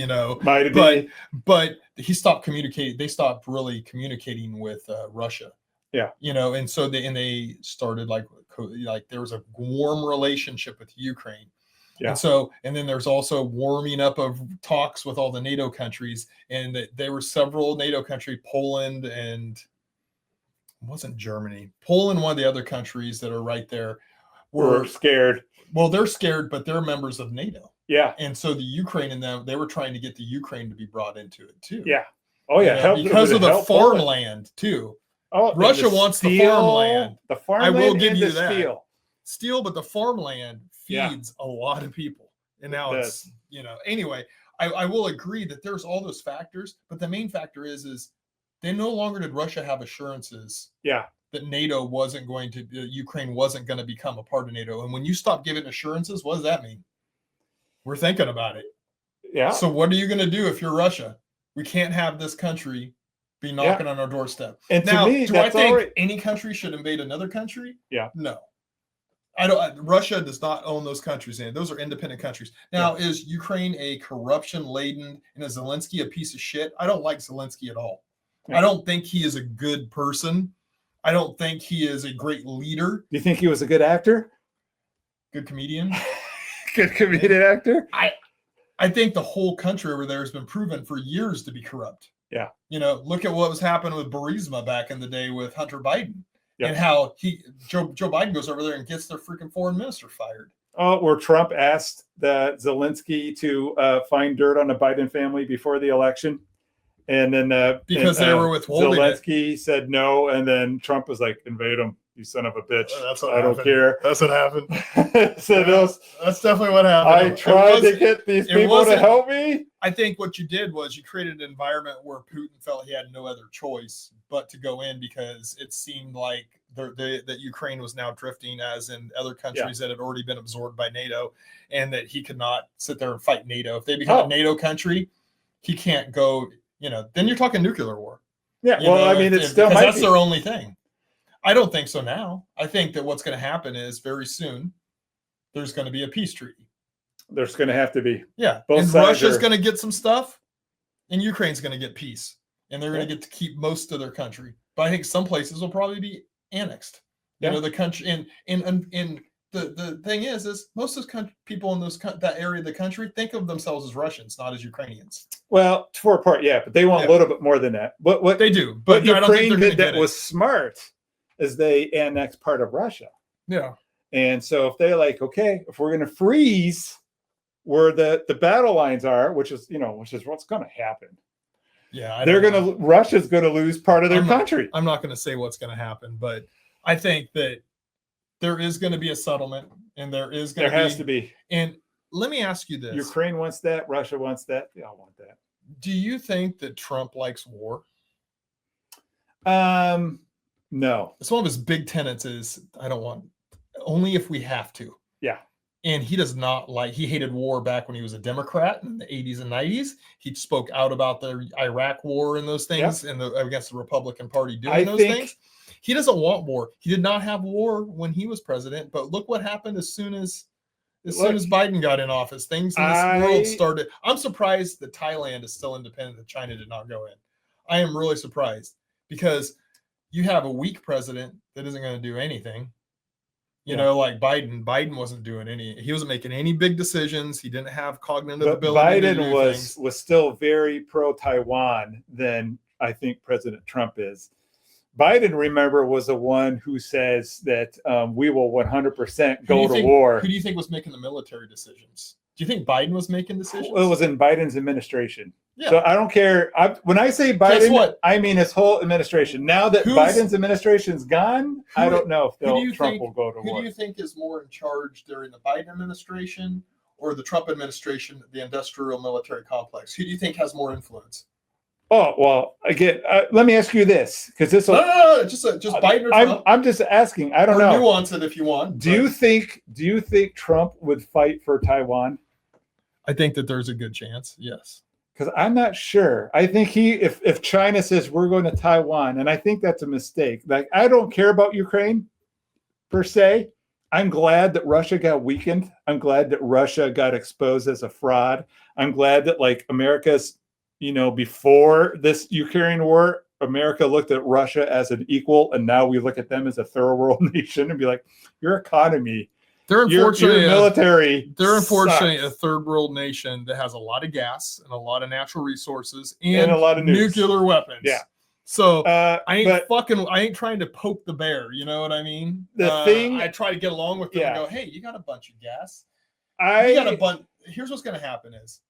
but he stopped communicating. They stopped really communicating with Russia. Yeah. And so they started like there was a warm relationship with Ukraine. Yeah. And then there's also warming up of talks with all the NATO countries, and there were several NATO countries, Poland and it wasn't Germany, Poland, one of the other countries that are right there were scared. Well, they're scared, but they're members of NATO. Yeah. And so the Ukraine and them, they were trying to get the Ukraine to be brought into it too. Yeah. Oh yeah. Because of the farmland too. Oh, Russia wants the farmland. The farmland. I will give you that. Steel, but the farmland feeds a lot of people. And now it's, anyway, I will agree that there's all those factors, but the main factor is they no longer did Russia have assurances. Yeah. That NATO wasn't going to, Ukraine wasn't going to become a part of NATO. And when you stop giving assurances, what does that mean? We're thinking about it. Yeah. So what are you going to do if you're Russia? We can't have this country be knocking on our doorstep. And now, to me, do I think any country should invade another country? Yeah. No. I don't. Russia does not own those countries, and those are independent countries. Now, is Ukraine a corruption-laden, and is Zelensky a piece of shit? I don't like Zelensky at all. Yeah. I don't think he is a good person. I don't think he is a great leader. Do you think he was a good actor? Good comedian? Good comedian actor? I think the whole country over there has been proven for years to be corrupt. Yeah. Look at what was happening with Burisma back in the day with Hunter Biden. Yep. And how Joe Biden goes over there and gets their freaking foreign minister fired. Oh, where Trump asked Zelensky to find dirt on the Biden family before the election. And then because they were withholding Zelensky said no, and then Trump was like, "Invade him, you son of a bitch! I don't care." That's what happened. That's definitely what happened. I tried to get these people to help me. I think what you did was you created an environment where Putin felt he had no other choice but to go in, because it seemed like that Ukraine was now drifting, as in other countries that had already been absorbed by NATO, and that he could not sit there and fight NATO. If they become a NATO country, he can't go. Then you're talking nuclear war. Yeah, it's still might that's be. Their only thing. I don't think so now. I think that what's going to happen is very soon, there's going to be a peace treaty. There's going to have to be. Yeah. And Russia's going to get some stuff, and Ukraine's going to get peace. And they're going to get to keep most of their country. But I think some places will probably be annexed. You know, the country. And the thing is most of those people in that area of the country think of themselves as Russians, not as Ukrainians. Well, for a part, yeah, but they want a little bit more than that. What they do, but Ukraine did that was smart, is they annexed part of Russia. Yeah, and so if they're like, okay, if we're going to freeze where the battle lines are, which is what's going to happen. Yeah, Russia's going to lose part of their country. I'm not going to say what's going to happen, but I think that there is going to be a settlement, and there has to be. And let me ask you this: Ukraine wants that, Russia wants that, they all want that. Do you think that Trump likes war? No. It's one of his big tenets is I don't want only if we have to. Yeah. And he does not he hated war back when he was a Democrat in the 80s and 90s. He spoke out about the Iraq war and those things and against the Republican Party doing those things. He doesn't want war. He did not have war when he was president, but look what happened as soon as Biden got in office. Things in this world started. I'm surprised that Thailand is still independent, that China did not go in. I am really surprised because you have a weak president that isn't going to do anything. You know, like Biden. Biden wasn't doing he wasn't making any big decisions. He didn't have cognitive ability. Biden was still very pro-Taiwan than I think President Trump is. Biden, remember, was the one who says that we will 100% go to war. Who do you think was making the military decisions? Do you think Biden was making decisions? Well, it was in Biden's administration. Yeah. So I don't care. When I say Biden, I mean his whole administration. Now that Biden's administration's gone, I don't know if Trump will go to war. Who do you think is more in charge during the Biden administration or the Trump administration, the industrial military complex? Who do you think has more influence? Oh, well, again, let me ask you this, because this no, just Biden or Trump. I'm just asking. I don't know. Nuance it if you want. Do you think Trump would fight for Taiwan? I think that there's a good chance. Yes. Because I'm not sure. I think if China says we're going to Taiwan, and I think that's a mistake. Like, I don't care about Ukraine per se. I'm glad that Russia got weakened. I'm glad that Russia got exposed as a fraud. I'm glad that America's, before this Ukraine war, America looked at Russia as an equal, and now we look at them as a third world nation and be like, your economy. They're unfortunately your military. They're unfortunately a third world nation that has a lot of gas and a lot of natural resources and a lot of nuclear weapons. Yeah. So I ain't trying to poke the bear. You know what I mean? I try to get along with them and go, hey, you got a bunch of gas. Here's what's going to happen is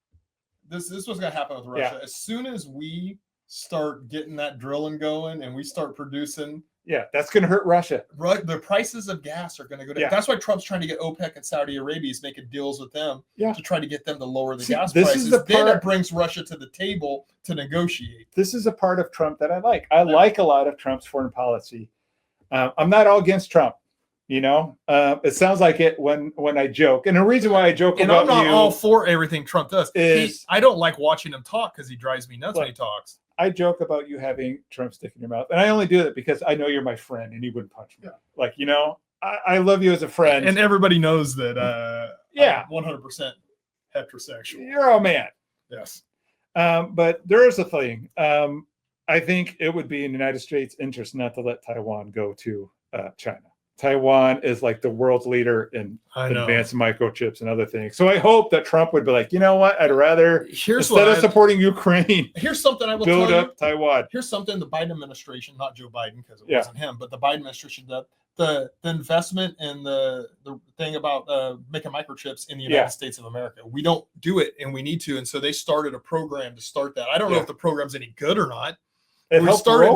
this is what's going to happen with Russia. Yeah. As soon as we start getting that drilling going and we start producing. Yeah, that's going to hurt Russia. The prices of gas are going to go down. Yeah. That's why Trump's trying to get OPEC and Saudi Arabia is making deals with them to try to get them to lower the gas prices. Then it brings Russia to the table to negotiate. This is a part of Trump that I like. I like a lot of Trump's foreign policy. I'm not all against Trump. It sounds like it when I joke. And the reason why I joke about you. And I'm not all for everything Trump does. I don't like watching him talk because he drives me nuts when he talks. I joke about you having Trump stick in your mouth. And I only do that because I know you're my friend and you wouldn't punch me. Yeah. I love you as a friend. And everybody knows that I'm 100% heterosexual. You're a man. Yes. But there is a thing. I think it would be in the United States' interest not to let Taiwan go to China. Taiwan is like the world's leader in advanced microchips and other things. So I hope that Trump would be like, you know what? I'd rather, instead of supporting Ukraine, here's something I will build up Taiwan. Here's something the Biden administration, not Joe Biden, because it wasn't him, but the Biden administration, the investment and the thing about making microchips in the United States of America. We don't do it, and we need to. And so they started a program to start that. I don't know if the program's any good or not. It started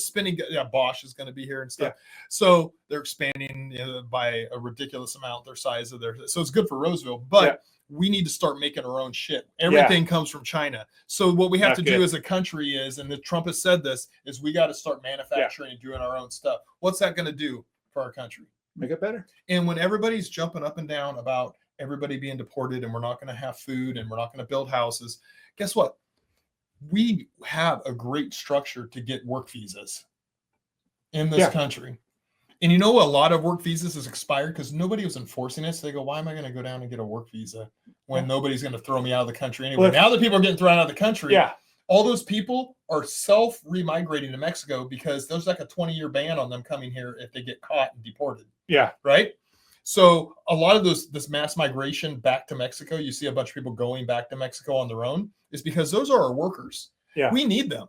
spending. Yeah, Bosch is going to be here and stuff. Yeah. So they're expanding by a ridiculous amount their size of their. So it's good for Roseville, but we need to start making our own shit. Everything comes from China. So what we have to do as a country is, and Trump has said this, is we got to start manufacturing and doing our own stuff. What's that going to do for our country? Make it better. And when everybody's jumping up and down about everybody being deported and we're not going to have food and we're not going to build houses, guess what? We have a great structure to get work visas in this country. And you know, a lot of work visas is expired because nobody was enforcing it. So they go, why am I going to go down and get a work visa when nobody's going to throw me out of the country anyway? Now that people are getting thrown out of the country, all those people are self-remigrating to Mexico because there's like a 20-year ban on them coming here if they get caught and deported. Yeah. Right? So a lot of this mass migration back to Mexico, you see a bunch of people going back to Mexico on their own, is because those are our workers. Yeah. We need them.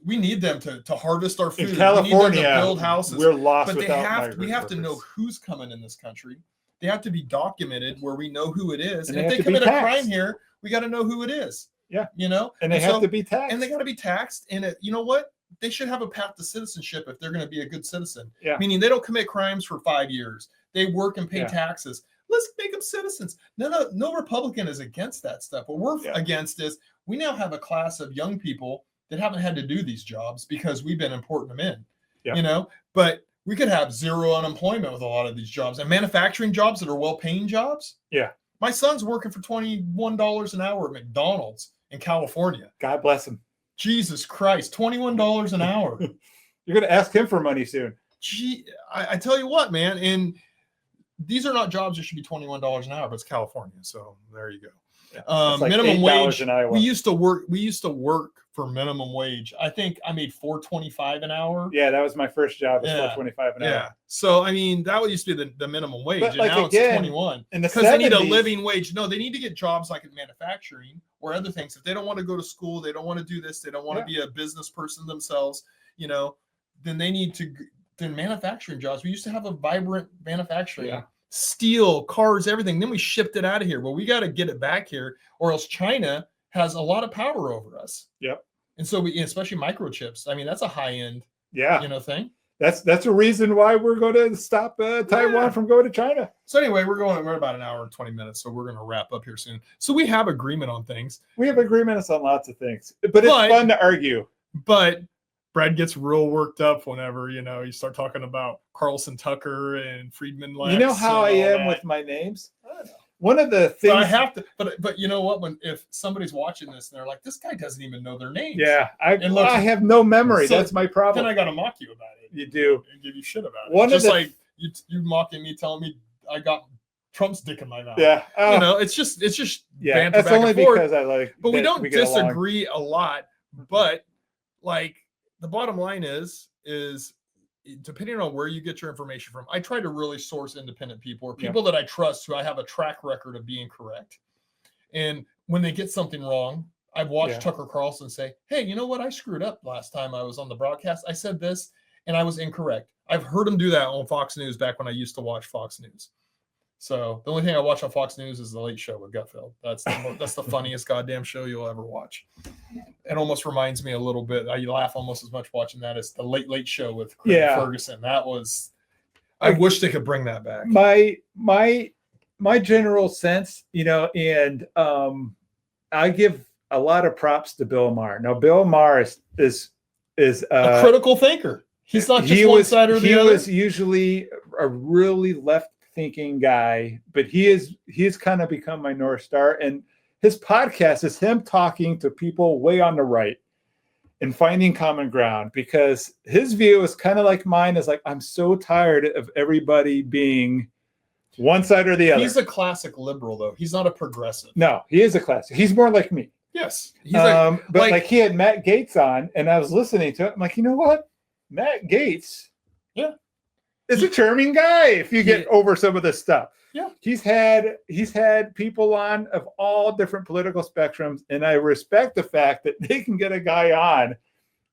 We need them to harvest our food. In California, we need them to build houses. We're lost but without we have to know who's coming in this country. They have to be documented where we know who it is. And if they to commit a crime here, we got to know who it is. Yeah. You know? And they have to be taxed. And they got to be taxed. And you know what? They should have a path to citizenship if they're going to be a good citizen. Yeah. Meaning they don't commit crimes for 5 years. They work and pay taxes. Let's make them citizens. No Republican is against that stuff. What we're against is we now have a class of young people that haven't had to do these jobs because we've been importing them in. Yeah. You know, but we could have zero unemployment with a lot of these jobs and manufacturing jobs that are well-paying jobs. Yeah. My son's working for $21 an hour at McDonald's in California. God bless him. Jesus Christ, $21 an hour. You're going to ask him for money soon. Gee, I tell you what, man, and these are not jobs that should be $21 an hour, but it's California. So there you go. Yeah, like minimum wage. In Iowa. We used to work for minimum wage. I think I made $4.25 an hour. Yeah, that was my first job. Was $4.25 an hour. Yeah. So I mean, that used to be the minimum wage, but and now it's 21. Because they need a living wage. No, they need to get jobs like in manufacturing or other things. If they don't want to go to school, they don't want to do this, they don't want to be a business person themselves, you know, then they need to. Then manufacturing jobs. We used to have a vibrant manufacturing. Yeah. Steel, cars, everything. Then we shipped it out of here. Well, we got to get it back here, or else China has a lot of power over us. Yep. And so we, especially microchips. I mean, that's a high end, thing. That's a reason why we're going to stop Taiwan from going to China. So anyway, we're about an hour and 20 minutes, so we're going to wrap up here soon. So we have agreement on things. We have agreements on lots of things, but it's fun to argue. But Brad gets real worked up whenever, you start talking about Carlson Tucker and Friedman Lex. You know how I am with my names? I don't know. One of the things I have to, but you know what? If somebody's watching this and they're like, this guy doesn't even know their names. Yeah, I have no memory. So that's my problem. Then I got to mock you about it. You do. And give you shit about it. Just like you mocking me, telling me I got Trump's dick in my mouth. Yeah. It's just banter that's back only and forth. Because I like. But we don't disagree a lot. But like the bottom line is depending on where you get your information from, I try to really source independent people or people that I trust who I have a track record of being correct. And when they get something wrong, I've watched Tucker Carlson say, hey, you know what? I screwed up last time I was on the broadcast. I said this and I was incorrect. I've heard him do that on Fox News back when I used to watch Fox News. So the only thing I watch on Fox News is The Late Show with Gutfeld. That's the funniest goddamn show you'll ever watch. It almost reminds me a little bit. I laugh almost as much watching that as The Late Show with Craig Ferguson. That was. I wish they could bring that back. My general sense, and I give a lot of props to Bill Maher. Now, Bill Maher is a critical thinker. He's not just one side or the other. He was usually a really left-thinking guy, but he's kind of become my North Star. And his podcast is him talking to people way on the right and finding common ground, because his view is kind of like mine. Is like, I'm so tired of everybody being one side or the other. He's a classic liberal, though. He's not a progressive. No, he is a classic. He's more like me. Yes. He's but he had Matt Gaetz on, and I was listening to it. I'm like, you know what? Matt Gaetz is a charming guy if you get over some of this stuff. Yeah. He's had people on of all different political spectrums, and I respect the fact that they can get a guy on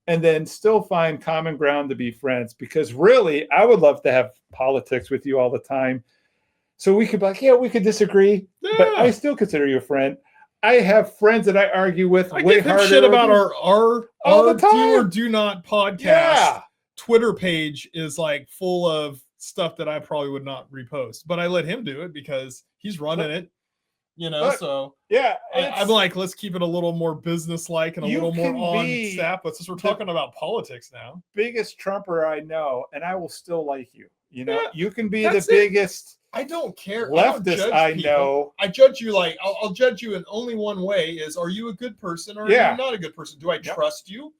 and then still find common ground to be friends, because really I would love to have politics with you all the time. So we could be like, we could disagree, but I still consider you a friend. I have friends that I argue with way harder. Shit about our do or do not podcast Twitter page is like full of stuff that I probably would not repost, but I let him do it because he's running it, so I'm like, let's keep it a little more business-like and a little more on staff. But since we're talking about politics now, biggest Trumper I know, and I will still like you. You can be the biggest. I don't care. Leftist I know. I judge you like I'll judge you in only one way: is are you a good person or are you not a good person? Do I trust you?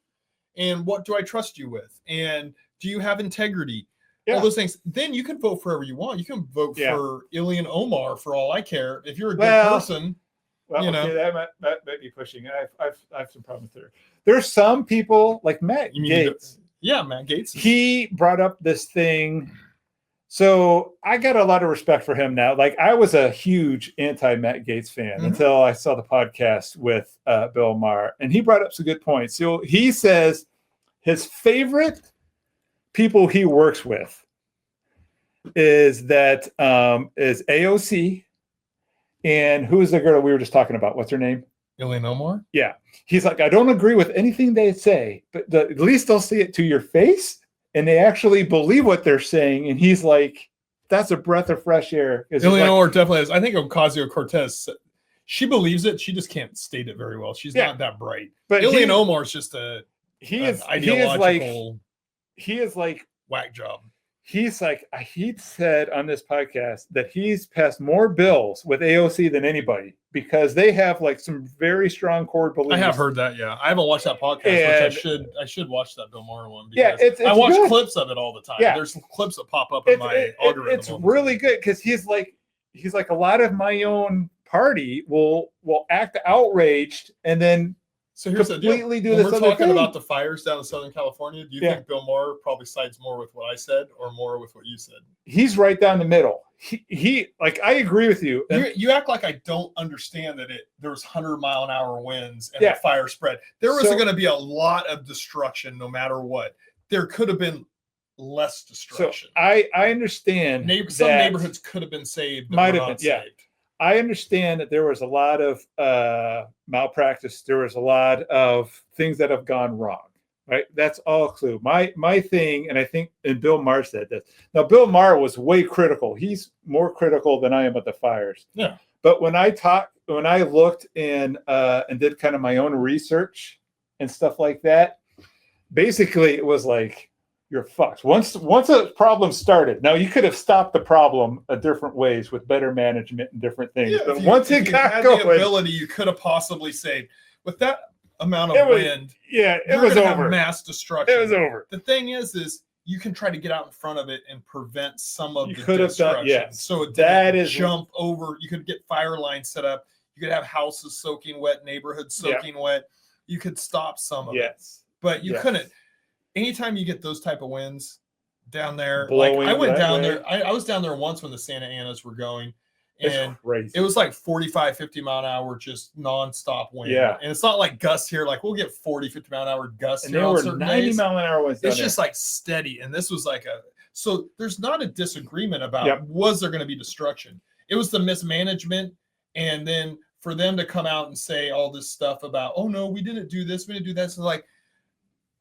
And what do I trust you with? And do you have integrity? all those things. Then you can vote for whoever you want. You can vote for Ilhan Omar for all I care. If you're a good person, that might be pushing it. I have some problems there. There's some people like Matt Gaetz. Matt Gaetz. He brought up this thing. So I got a lot of respect for him now. Like I was a huge anti-Matt Gaetz fan until I saw the podcast with Bill Maher, and he brought up some good points. So he says his favorite people he works with is AOC, and who's the girl we were just talking about? What's her name? Ilhan Omar? Yeah. He's like, I don't agree with anything they say, but at least they'll say it to your face. And they actually believe what they're saying. And he's like, that's a breath of fresh air. Ilhan Omar definitely is. I think Ocasio-Cortez, she believes it. She just can't state it very well. She's not that bright. But Ilhan Omar is just ideological. He is like whack job. He's like, he said on this podcast that he's passed more bills with AOC than anybody because they have like some very strong core beliefs. I have heard that. Yeah, I haven't watched that podcast, which I should watch that Bill Maher one. Because it's I watch clips of it all the time. Yeah. There's clips that pop up in my algorithm. It's really good because he's like a lot of my own party will act outraged and then. So here's the deal. When we're talking about the fires down in Southern California, do you think Bill Maher probably sides more with what I said or more with what you said? He's right down the middle. He like I agree with you. You act like I don't understand that there was 100-mile-an-hour winds and the fire spread. There was going to be a lot of destruction no matter what. There could have been less destruction. So I understand. Some neighborhoods could have been saved. Might have been, saved. I understand that there was a lot of malpractice. There was a lot of things that have gone wrong, right? That's all clue. My thing, and I think, and Bill Maher said this. Now, Bill Maher was way critical. He's more critical than I am at the fires. Yeah. But when I looked and did kind of my own research and stuff like that, basically it was like, you're fucked. Once a problem started, now you could have stopped the problem different ways with better management and different things. Yeah, but once it got going, the ability, you could have possibly saved with that amount of wind. It was over. Mass destruction. It was over. The thing is you can try to get out in front of it and prevent some of the destruction. So it didn't jump over. You could get fire lines set up. You could have houses soaking wet, neighborhoods soaking wet. You could stop some of it, but you couldn't. Anytime you get those type of winds down there, I went down there. I was down there once when the Santa Anas were going, and it was like 45, 50 mile an hour, just nonstop wind. Yeah. And it's not like gusts here. Like we'll get 40, 50 mile an hour gusts. And they were 90 mile an hour winds. It's just like steady. And this was like so there's not a disagreement about was there going to be destruction. It was the mismanagement. And then for them to come out and say all this stuff about, oh no, we didn't do this. We didn't do that. So like,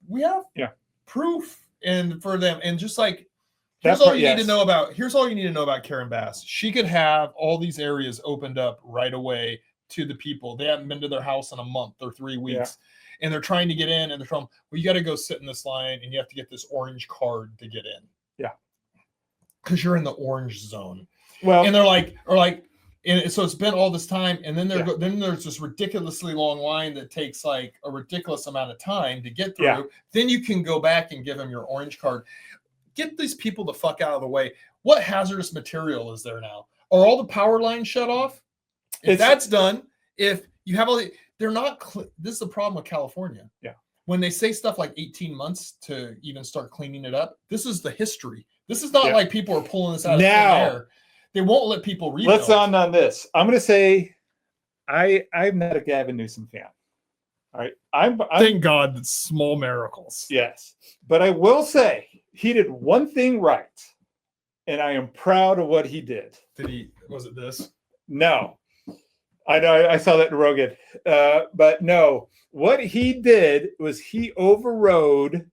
we have proof, and for them, and just like here's all you need to know about Karen Bass. She could have all these areas opened up right away to the people. They haven't been to their house in a month or 3 weeks, and they're trying to get in, and they're telling them, well, you got to go sit in this line, and you have to get this orange card to get in. Yeah, because you're in the orange zone. Well, and they're like, and so it's been all this time, and then then there's this ridiculously long line that takes like a ridiculous amount of time to get through. Yeah. Then you can go back and give them your orange card. Get these people the fuck out of the way. What hazardous material is there now? Are all the power lines shut off? If that's done, if you have all they're not. This is the problem with California. Yeah. When they say stuff like 18 months to even start cleaning it up, this is the history. This is not like people are pulling this out of thin air. They won't let people read. Let's on this. I'm going to say I'm not a Gavin Newsom fan. All right. I'm thank God that's small miracles. Yes. But I will say he did one thing right. And I am proud of what he did. Was it this? No. I know I saw that in Rogan. But no. What he did was he overrode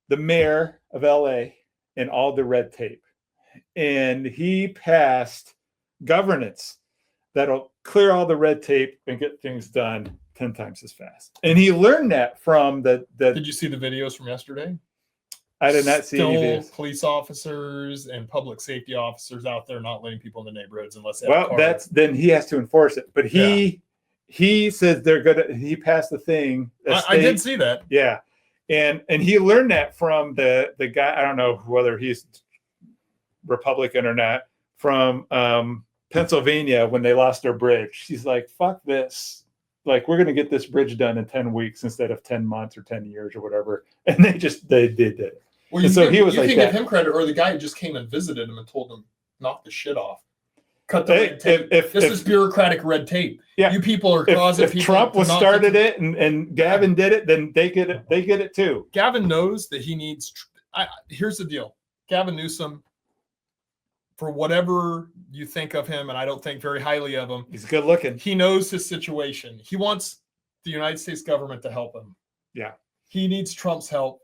the mayor of LA and all the red tape. And he passed governance that'll clear all the red tape and get things done 10 times as fast. And he learned that from the Did you see the videos from yesterday? I did not see any videos. Police officers and public safety officers out there not letting people in the neighborhoods unless they have a car. Then he has to enforce it. But he says they're gonna. He passed the thing. I did see that. Yeah. And he learned that from the guy, I don't know whether he's Republican or not, from Pennsylvania when they lost their bridge. He's like, fuck this. Like, we're going to get this bridge done in 10 weeks instead of 10 months or 10 years or whatever. And they did it. Well, he was like, you can give him credit, or the guy who just came and visited him and told him, knock the shit off. Cut the red tape. This is bureaucratic red tape. Yeah. You people are causing people. If Trump was started it and Gavin did it, then they get it. They get it too. Gavin knows that he needs. Here's the deal. Gavin Newsom, for whatever you think of him, and I don't think very highly of him. He's good looking. He knows his situation. He wants the United States government to help him. Yeah. He needs Trump's help.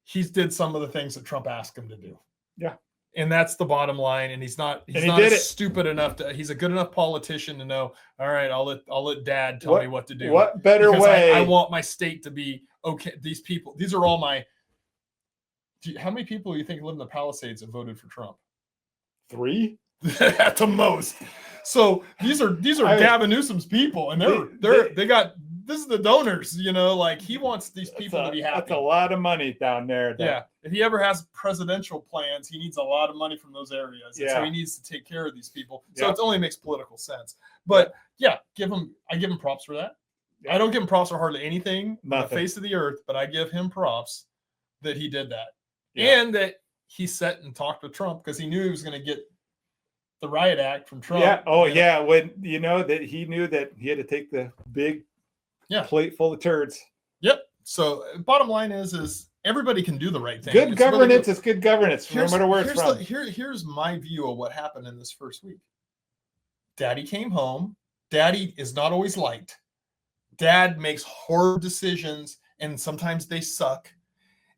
He's did some of the things that Trump asked him to do. Yeah. And that's the bottom line. And he's not stupid enough to, he's a good enough politician to know, all right, I'll let dad tell me what to do. What better way? I want my state to be okay. These people, these are all my, how many people do you think live in the Palisades have voted for Trump? 3 at the most. So these are Gavin Newsom's people, and they got, this is the donors, like he wants these people to be happy. That's a lot of money down there. Yeah. If he ever has presidential plans, he needs a lot of money from those areas. Yeah. So he needs to take care of these people. So it only makes political sense. But I give him props for that. Yeah. I don't give him props for hardly anything on the face of the earth, but I give him props that he did that. Yeah. And that he sat and talked with Trump because he knew he was going to get the riot act from Trump. Yeah. Oh, yeah. When that he knew that he had to take the big plate full of turds. Yep. So bottom line is everybody can do the right thing. Good governance is good governance, no matter where it's from. Here's my view of what happened in this first week. Daddy came home. Daddy is not always liked. Dad makes hard decisions, and sometimes they suck.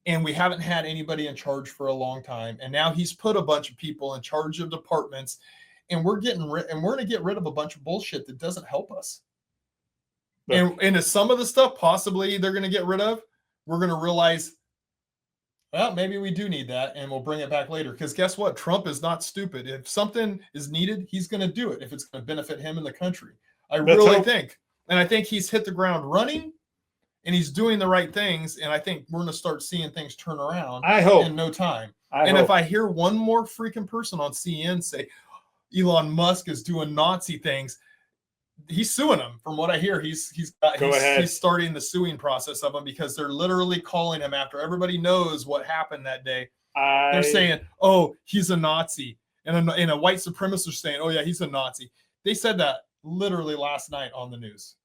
And we haven't had anybody in charge for a long time. And now he's put a bunch of people in charge of departments, and we're going to get rid of a bunch of bullshit that doesn't help us. And some of the stuff possibly they're going to get rid of, we're going to realize, well, maybe we do need that, and we'll bring it back later. Because guess what? Trump is not stupid. If something is needed, he's going to do it if it's going to benefit him and the country. I really think. And I think he's hit the ground running, and he's doing the right things. And I think we're going to start seeing things turn around in no time. If I hear one more freaking person on CNN say Elon Musk is doing Nazi things, he's suing them. From what I hear, he's starting the suing process of them because they're literally calling him after everybody knows what happened that day. They're saying, "Oh, he's a Nazi," and a white supremacist saying, "Oh yeah, he's a Nazi." They said that literally last night on the news.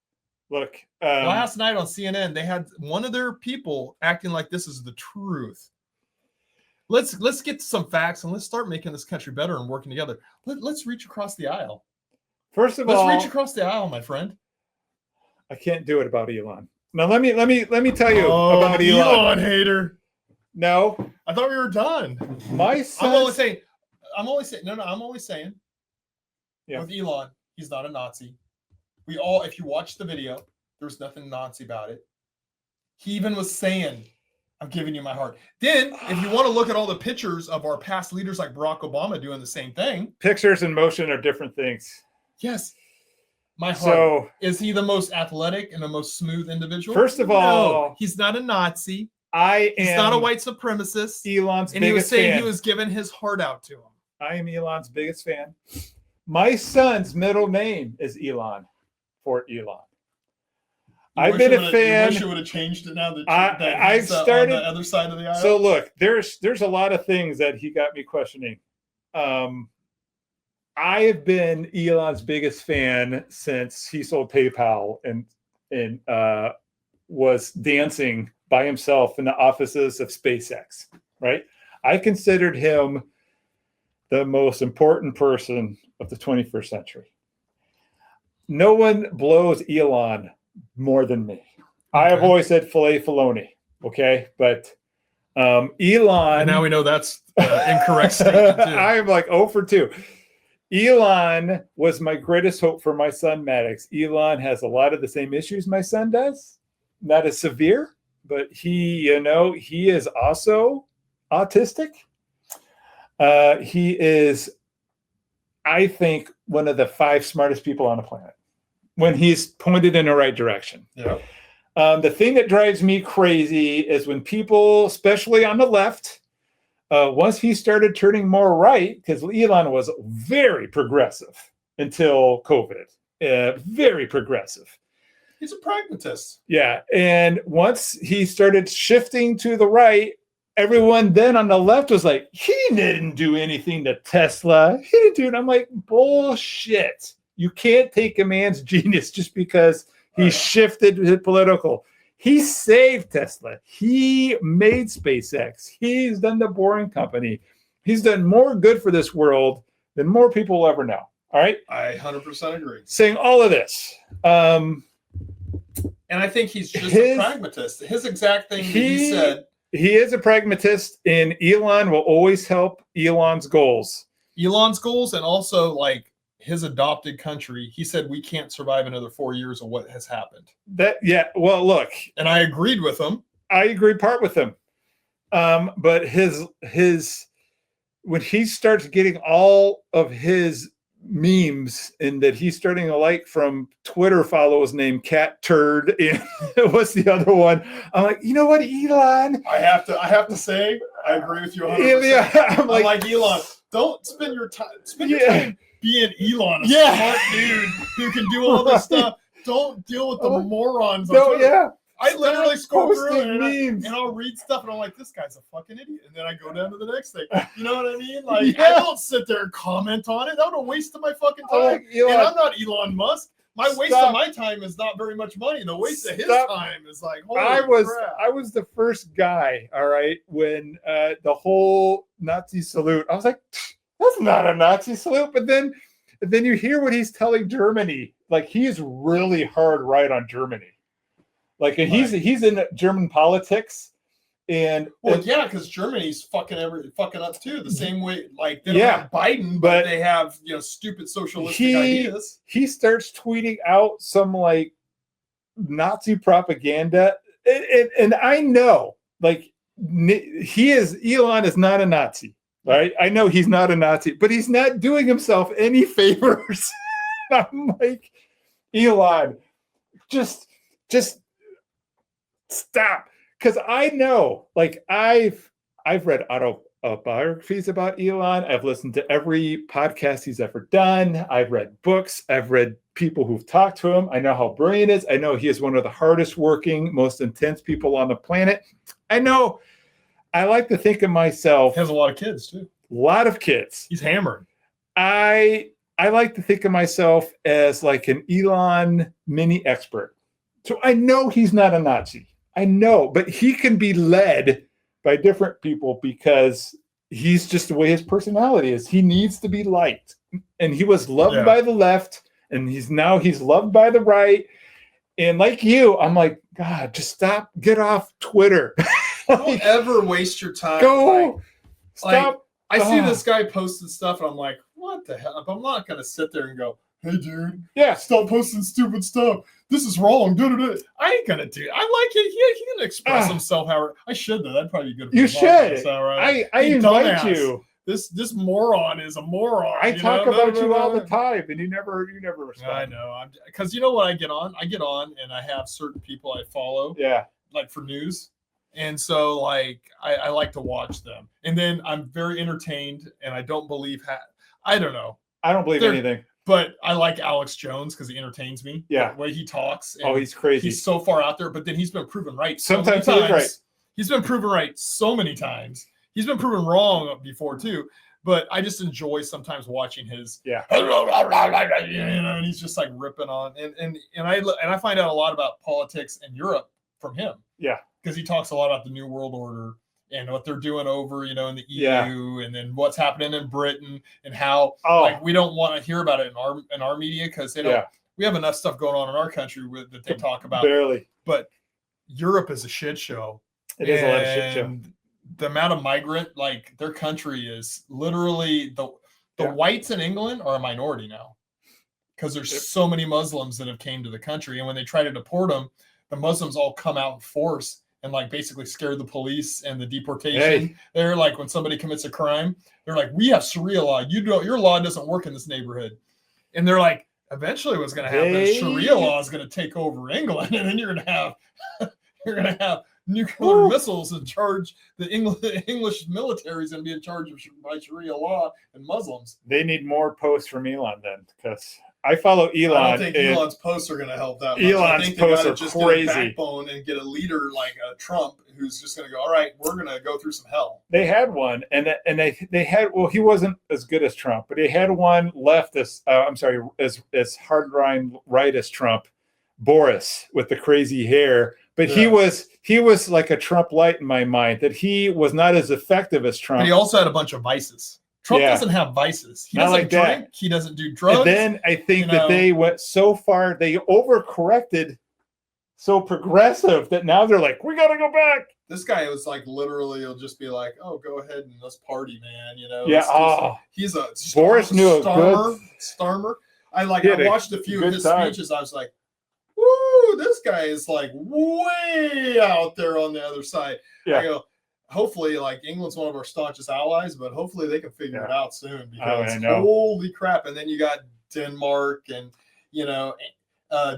Look, last night on CNN, they had one of their people acting like this is the truth. Let's get some facts and let's start making this country better and working together. Let's reach across the aisle. First of all, let's reach across the aisle, my friend. I can't do it about Elon. Now let me tell you about Elon. Elon hater. No, I thought we were done. My son. I'm only saying. Yeah. With Elon, he's not a Nazi. If you watch the video, there's nothing Nazi about it. He even was saying, "I'm giving you my heart." Then, if you want to look at all the pictures of our past leaders like Barack Obama doing the same thing, pictures and motion are different things. Yes. My heart. So, is he the most athletic and the most smooth individual? First of all, no, he's not a Nazi. He's not a white supremacist. Elon's biggest fan. And he was saying he was giving his heart out to him. I am Elon's biggest fan. My son's middle name is Elon, for Elon. I've been a fan. You wish you would have changed it now that I've started on the other side of the aisle. So look, there's a lot of things that he got me questioning. I have been Elon's biggest fan since he sold PayPal and was dancing by himself in the offices of SpaceX, right? I considered him the most important person of the 21st century. No one blows Elon more than me. Okay. I have always said filet Filoni, okay? But Elon... And now we know that's incorrect statement too. I'm like 0 for 2. Elon was my greatest hope for my son, Maddox. Elon has a lot of the same issues my son does. Not as severe, but he is also autistic. He is, I think, one of the 5 smartest people on the planet when he's pointed in the right direction. Yeah. The thing that drives me crazy is when people, especially on the left, once he started turning more right, because Elon was very progressive until COVID, very progressive. He's a pragmatist. Yeah. And once he started shifting to the right, everyone then on the left was like, he didn't do anything to Tesla. He didn't do it. I'm like, bullshit. You can't take a man's genius just because he shifted to political. He saved Tesla. He made SpaceX. He's done the Boring Company. He's done more good for this world than more people will ever know. All right? I 100% agree. Saying all of this. And I think he's just a pragmatist. His exact thing that he said. He is a pragmatist, and Elon will always help Elon's goals. Elon's goals, and also like his adopted country. He said we can't survive another 4 years of what has happened. Well, look. And I agreed with him. I agree part with him. But his when he starts getting all of his memes and that he's starting to like from Twitter follows named Cat Turd and what's the other one? I'm like, you know what, Elon? I have to say, I agree with you 100%. Yeah, I'm like Elon, don't spend your time being Elon, a smart dude who can do all this stuff. Don't deal with the morons on Twitter. I literally scroll through and I'll read stuff and I'm like, this guy's a fucking idiot. And then I go down to the next thing. You know what I mean? Like, I don't sit there and comment on it. That would a waste of my fucking time. And I'm not Elon Musk. My waste of my time is not very much money. The waste of his time is like, holy crap. I was the first guy, all right, when the whole Nazi salute, I was like, that's not a Nazi salute. But then you hear what he's telling Germany. Like, he's really hard right on Germany. Like, and he's in German politics, and because Germany's fucking up too. The same way, like they don't have Biden, but they have stupid socialistic ideas. He starts tweeting out some like Nazi propaganda, and I know, like Elon is not a Nazi, right? I know he's not a Nazi, but he's not doing himself any favors. I'm like, Elon, just stop, because I know, like I've read autobiographies about Elon. I've listened to every podcast he's ever done. I've read books. I've read people who've talked to him. I know how brilliant he is. I know he is one of the hardest working, most intense people on the planet. I know. I like to think of myself. He has a lot of kids too. A lot of kids. He's hammered. I like to think of myself as like an Elon mini expert. So I know he's not a Nazi. I know, but he can be led by different people because he's just the way his personality is. He needs to be liked. And he was loved by the left, and he's loved by the right. And like you, I'm like, God, just stop. Get off Twitter. Don't ever waste your time. Stop. I see this guy posting stuff, and I'm like, what the hell? I'm not going to sit there and go, hey, dude, stop posting stupid stuff. This is wrong. I ain't gonna do it. I like it. He can express himself however. I should though. That'd probably be good. For you should. Right? I invite you. This moron is a moron. I talk about you all the time, and you never respond. I know. Because you know what I get on, and I have certain people I follow. Yeah. Like for news, and so like I like to watch them, and then I'm very entertained, and I don't believe I don't know. I don't believe anything. But I like Alex Jones because he entertains me. Yeah. The way he talks. He's crazy. He's so far out there, but then he's been proven right. Sometimes he's right. He's been proven right so many times. He's been proven wrong before too. But I just enjoy sometimes watching his. Yeah. And he's just like ripping on, and I find out a lot about politics in Europe from him. Yeah. Because he talks a lot about the New World Order and what they're doing over, in the EU, and then what's happening in Britain, and how like we don't want to hear about it in our media because they don't. We have enough stuff going on in our country that they talk about. Barely. But Europe is a shit show. It is a lot of shit show. The amount of migrant, like their country is literally the whites in England are a minority now because there's so many Muslims that have came to the country, and when they try to deport them, the Muslims all come out in force and like basically scare the police and the deportation. Hey. They're like, when somebody commits a crime, they're like, we have Sharia law. Your law doesn't work in this neighborhood. And they're like, Eventually, what's going to happen is Sharia law is going to take over England, and then you're going to have nuclear missiles in charge. The English military is going to be in charge of by Sharia law and Muslims. They need more posts from Elon then, because I follow Elon. I don't think Elon's posts are going to help that much. Elon's posts are just crazy. Get a backbone and get a leader like Trump who's just going to go, all right, we're going to go through some hell. They had one, and they had, well, he wasn't as good as Trump, but he had one as hard-line right as Trump, Boris, with the crazy hair. But he was like a Trump light in my mind, that he was not as effective as Trump. But he also had a bunch of vices. Trump doesn't have vices. He doesn't drink. He doesn't do drugs. And then I think that they went so far, they overcorrected so progressive that now they're like, we got to go back. This guy was like, literally, he'll just be like, oh, go ahead and let's party, man. He's a Boris knew a good Starmer. I watched a few of his speeches. I was like, woo, this guy is like way out there on the other side. Yeah. I go, hopefully, like, England's one of our staunchest allies, but hopefully they can figure it out soon, because holy crap. And then you got Denmark and,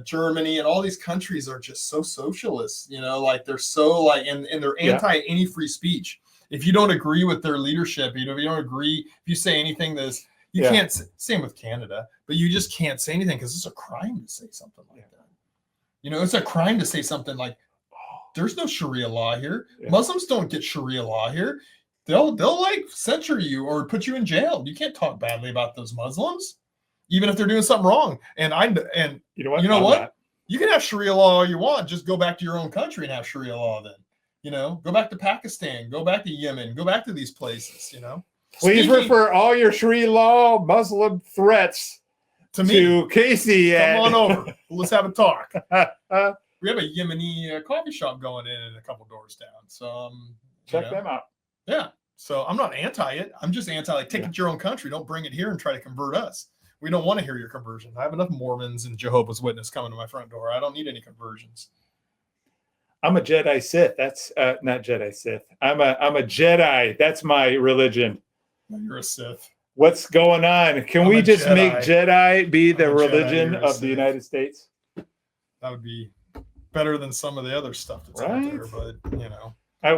Germany, and all these countries are just so socialist, like they're so like, and they're anti any free speech. If you don't agree with their leadership, if you don't agree, if you say anything that's, you can't, same with Canada, but you just can't say anything because it's a crime to say something like that. It's a crime to say something like, there's no Sharia law here. Yeah. Muslims don't get Sharia law here. They'll like censure you or put you in jail. You can't talk badly about those Muslims, even if they're doing something wrong. And you know what? You can have Sharia law all you want. Just go back to your own country and have Sharia law then. Go back to Pakistan, go back to Yemen, go back to these places, Please refer all your Sharia law Muslim threats to Casey. Come on over. Let's have a talk. We have a Yemeni coffee shop going in a couple doors down. So check them out. Yeah. So I'm not anti it. I'm just anti take it to your own country. Don't bring it here and try to convert us. We don't want to hear your conversion. I have enough Mormons and Jehovah's Witness coming to my front door. I don't need any conversions. I'm a Jedi Sith. That's not Jedi Sith. I'm a Jedi. That's my religion. You're a Sith. What's going on? Can we just make Jedi be the religion of the United States? That would be better than some of the other stuff that's out there, but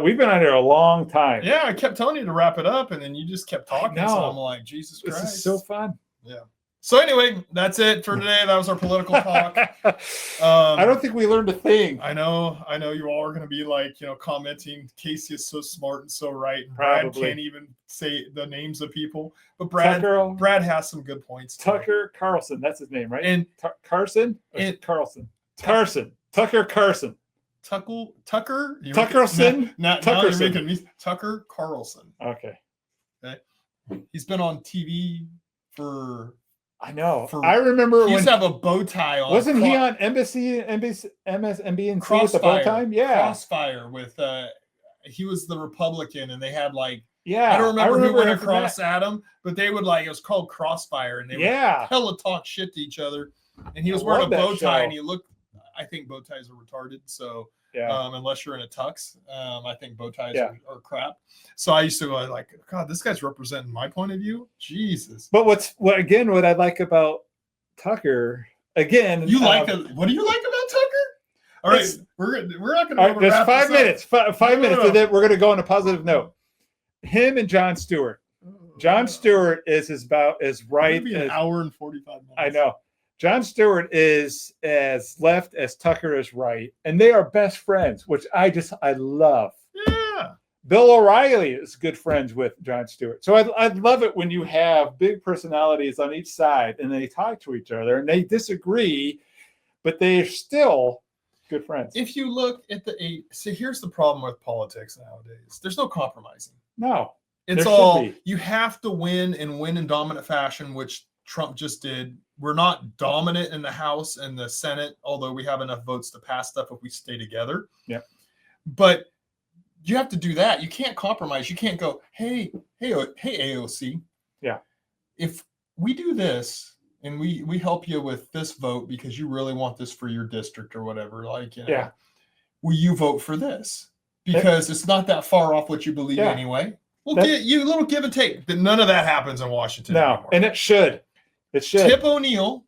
we've been on here a long time. Yeah, I kept telling you to wrap it up, and then you just kept talking. So I'm like, Jesus Christ, this is so fun. Yeah. So anyway, that's it for today. That was our political talk. I don't think we learned a thing. I know you all are going to be like, commenting, Casey is so smart and so right. And Probably. Brad can't even say the names of people, but Brad has some good points. Tucker Carlson, that's his name, right? And Carson and Carlson. Carson. Tucker Carlson. Tuckerson. Now you're making me Tucker Carlson. Okay. He's been on TV for. I know. I remember he used to have a bow tie on. Wasn't he on MSNBC with the bow tie? Yeah. Crossfire with he was the Republican, and they had like I don't remember who went across at him, but they would like, it was called Crossfire, and they would hella talk shit to each other. And he was wearing a bow tie, and he looked. I think bow ties are retarded, so unless you're in a tux, I think bow ties are crap. So I used to go like, God, this guy's representing my point of view. Jesus. But what I like about Tucker, again, what do you like about Tucker? All right, we're not going to. There's 5 minutes. Five minutes, and then we're going to go on a positive note. Him and Jon Stewart. Jon Stewart is about as right. Maybe an hour and 45 minutes. I know. Jon Stewart is as left as Tucker is right, and they are best friends, which I love. Yeah. Bill O'Reilly is good friends with Jon Stewart. So I love it when you have big personalities on each side and they talk to each other and they disagree, but they're still good friends. If you look at here's the problem with politics nowadays. There's no compromising. No. It's all, you have to win and win in dominant fashion, which Trump just did. We're not dominant in the House and the Senate, although we have enough votes to pass stuff if we stay together. Yeah. But you have to do that. You can't compromise. You can't go, hey, AOC. Yeah. If we do this and we help you with this vote because you really want this for your district or whatever, will you vote for this? Because it's not that far off what you believe anyway. We'll get you a little give and take. None of that happens in Washington anymore. And it should. Tip O'Neill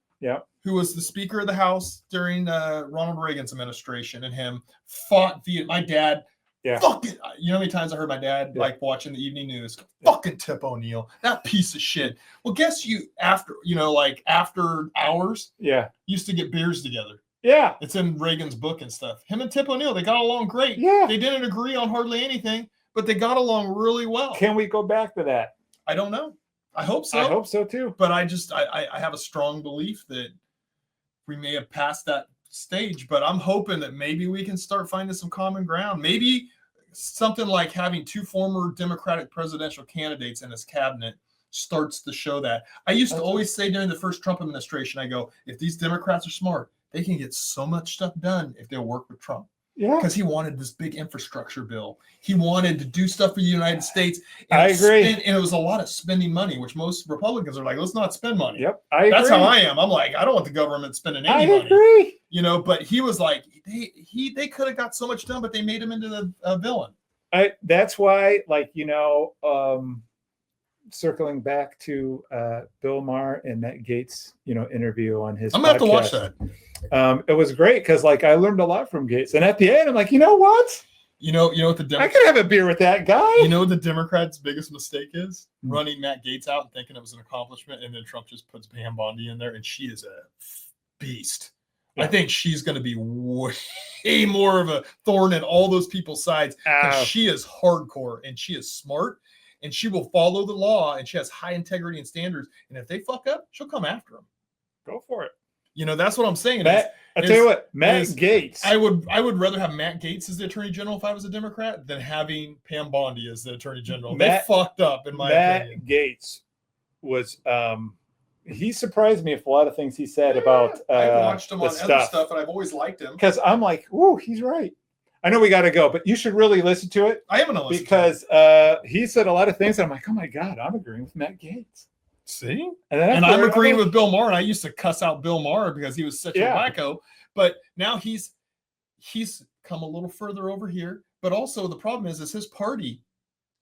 who was the Speaker of the House during Ronald Reagan's administration, and him fought my dad. Yeah. Fuck it. You know how many times I heard my dad like watching the evening news? Fucking Tip O'Neill, that piece of shit. Well, guess after hours, used to get beers together. Yeah. It's in Reagan's book and stuff. Him and Tip O'Neill, they got along great. Yeah. They didn't agree on hardly anything, but they got along really well. Can we go back to that? I don't know. I hope so. I hope so too. But I have a strong belief that we may have passed that stage, but I'm hoping that maybe we can start finding some common ground. Maybe something like having 2 former Democratic presidential candidates in his cabinet starts to show that. I used to always say during the first Trump administration, I go, if these Democrats are smart, they can get so much stuff done if they'll work with Trump. Yeah. Because he wanted this big infrastructure bill. He wanted to do stuff for the United States. I agree. And it was a lot of spending money, which most Republicans are like, let's not spend money. Yep. I agree. That's how I am. I'm like, I don't want the government spending any money. I agree. But he was like, they could have got so much done, but they made him into the villain. That's why, circling back to Bill Maher and Matt Gaetz, interview on his I'm going to have to watch that. It was great because I learned a lot from Gaetz. And at the end, I'm like, you know what? You know what I could have a beer with that guy. You know what the Democrats' biggest mistake is? Running Matt Gaetz out and thinking it was an accomplishment, and then Trump just puts Pam Bondi in there, and she is a beast. Yeah. I think she's going to be way more of a thorn in all those people's sides. She is hardcore, and she is smart, and she will follow the law, and she has high integrity and standards. And if they fuck up, she'll come after them. Go for it. That's what I'm saying. I'll tell you what, Matt Gaetz. I would rather have Matt Gaetz as the Attorney General if I was a Democrat than having Pam Bondi as the Attorney General. They fucked up, in my opinion. Matt Gaetz was he surprised me with a lot of things he said about I've watched him on other stuff, and I've always liked him. Because I'm like, ooh, he's right. I know we got to go, but you should really listen to it. I am going to listen because he said a lot of things. And I'm like, oh my God, I'm agreeing with Matt Gaetz. See? And I'm agreeing with Bill Maher, and I used to cuss out Bill Maher because he was such a wacko. But now he's come a little further over here. But also the problem is his party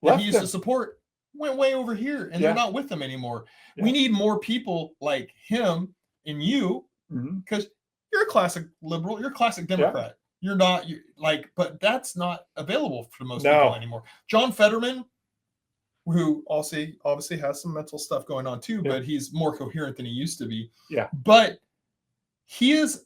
that he used to support went way over here, and they're not with him anymore. Yeah. We need more people like him and you, because you're a classic liberal, you're a classic Democrat. You're not but that's not available for most people anymore. John Fetterman, who also obviously has some mental stuff going on too, but he's more coherent than he used to be. Yeah. But he is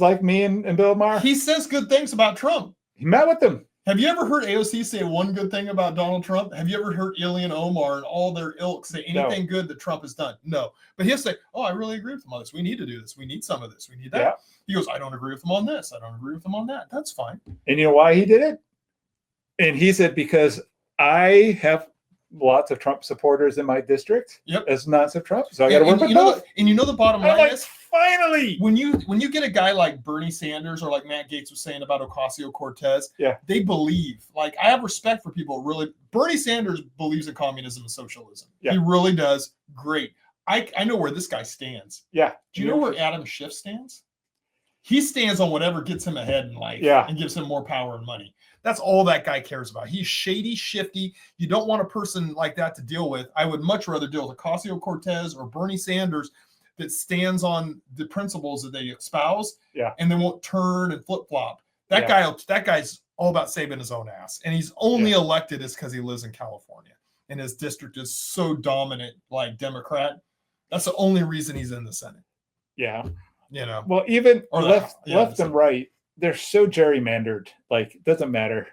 like me and Bill Maher. He says good things about Trump. He met with them. Have you ever heard AOC say one good thing about Donald Trump? Have you ever heard Ilhan Omar and all their ilk say anything good that Trump has done? No. But he'll say, oh, I really agree with him on this. We need to do this. We need some of this. We need that. Yeah. He goes, I don't agree with him on this. I don't agree with him on that. That's fine. And you know why he did it? And he said, because I have lots of Trump supporters in my district as not of Trump. So I got to work with both. And the bottom line is, finally, when you get a guy like Bernie Sanders or like Matt Gaetz was saying about Ocasio-Cortez, they believe. I have respect for people. Really, Bernie Sanders believes in communism and socialism. Yeah. He really does. Great. I know where this guy stands. Yeah. Do you know where Adam Schiff stands? He stands on whatever gets him ahead in life and gives him more power and money. That's all that guy cares about. He's shady, shifty. You don't want a person like that to deal with. I would much rather deal with Ocasio-Cortez or Bernie Sanders that stands on the principles that they espouse and they won't turn and flip-flop. That guy's all about saving his own ass. And he's only elected is because he lives in California. And his district is so dominant, like Democrat. That's the only reason he's in the Senate. Yeah. Well, even left and right, they're so gerrymandered. It doesn't matter.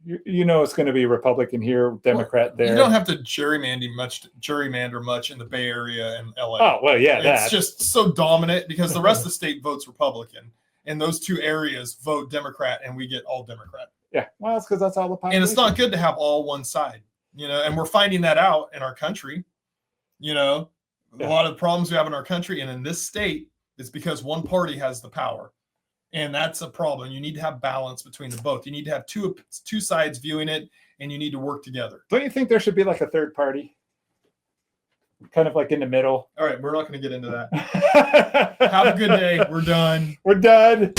It's going to be Republican here, Democrat there. You don't have to gerrymander much in the Bay Area and LA. Oh, well, yeah. It's just so dominant because the rest of the state votes Republican. And those two areas vote Democrat, and we get all Democrat. Yeah. Well, it's because that's all the population. And it's not good to have all one side, and we're finding that out in our country. A lot of the problems we have in our country and in this state is because one party has the power. And that's a problem. You need to have balance between the both. You need to have two sides viewing it, and you need to work together. Don't you think there should be a third party? Kind of in the middle. All right, we're not going to get into that. Have a good day. We're done. We're done.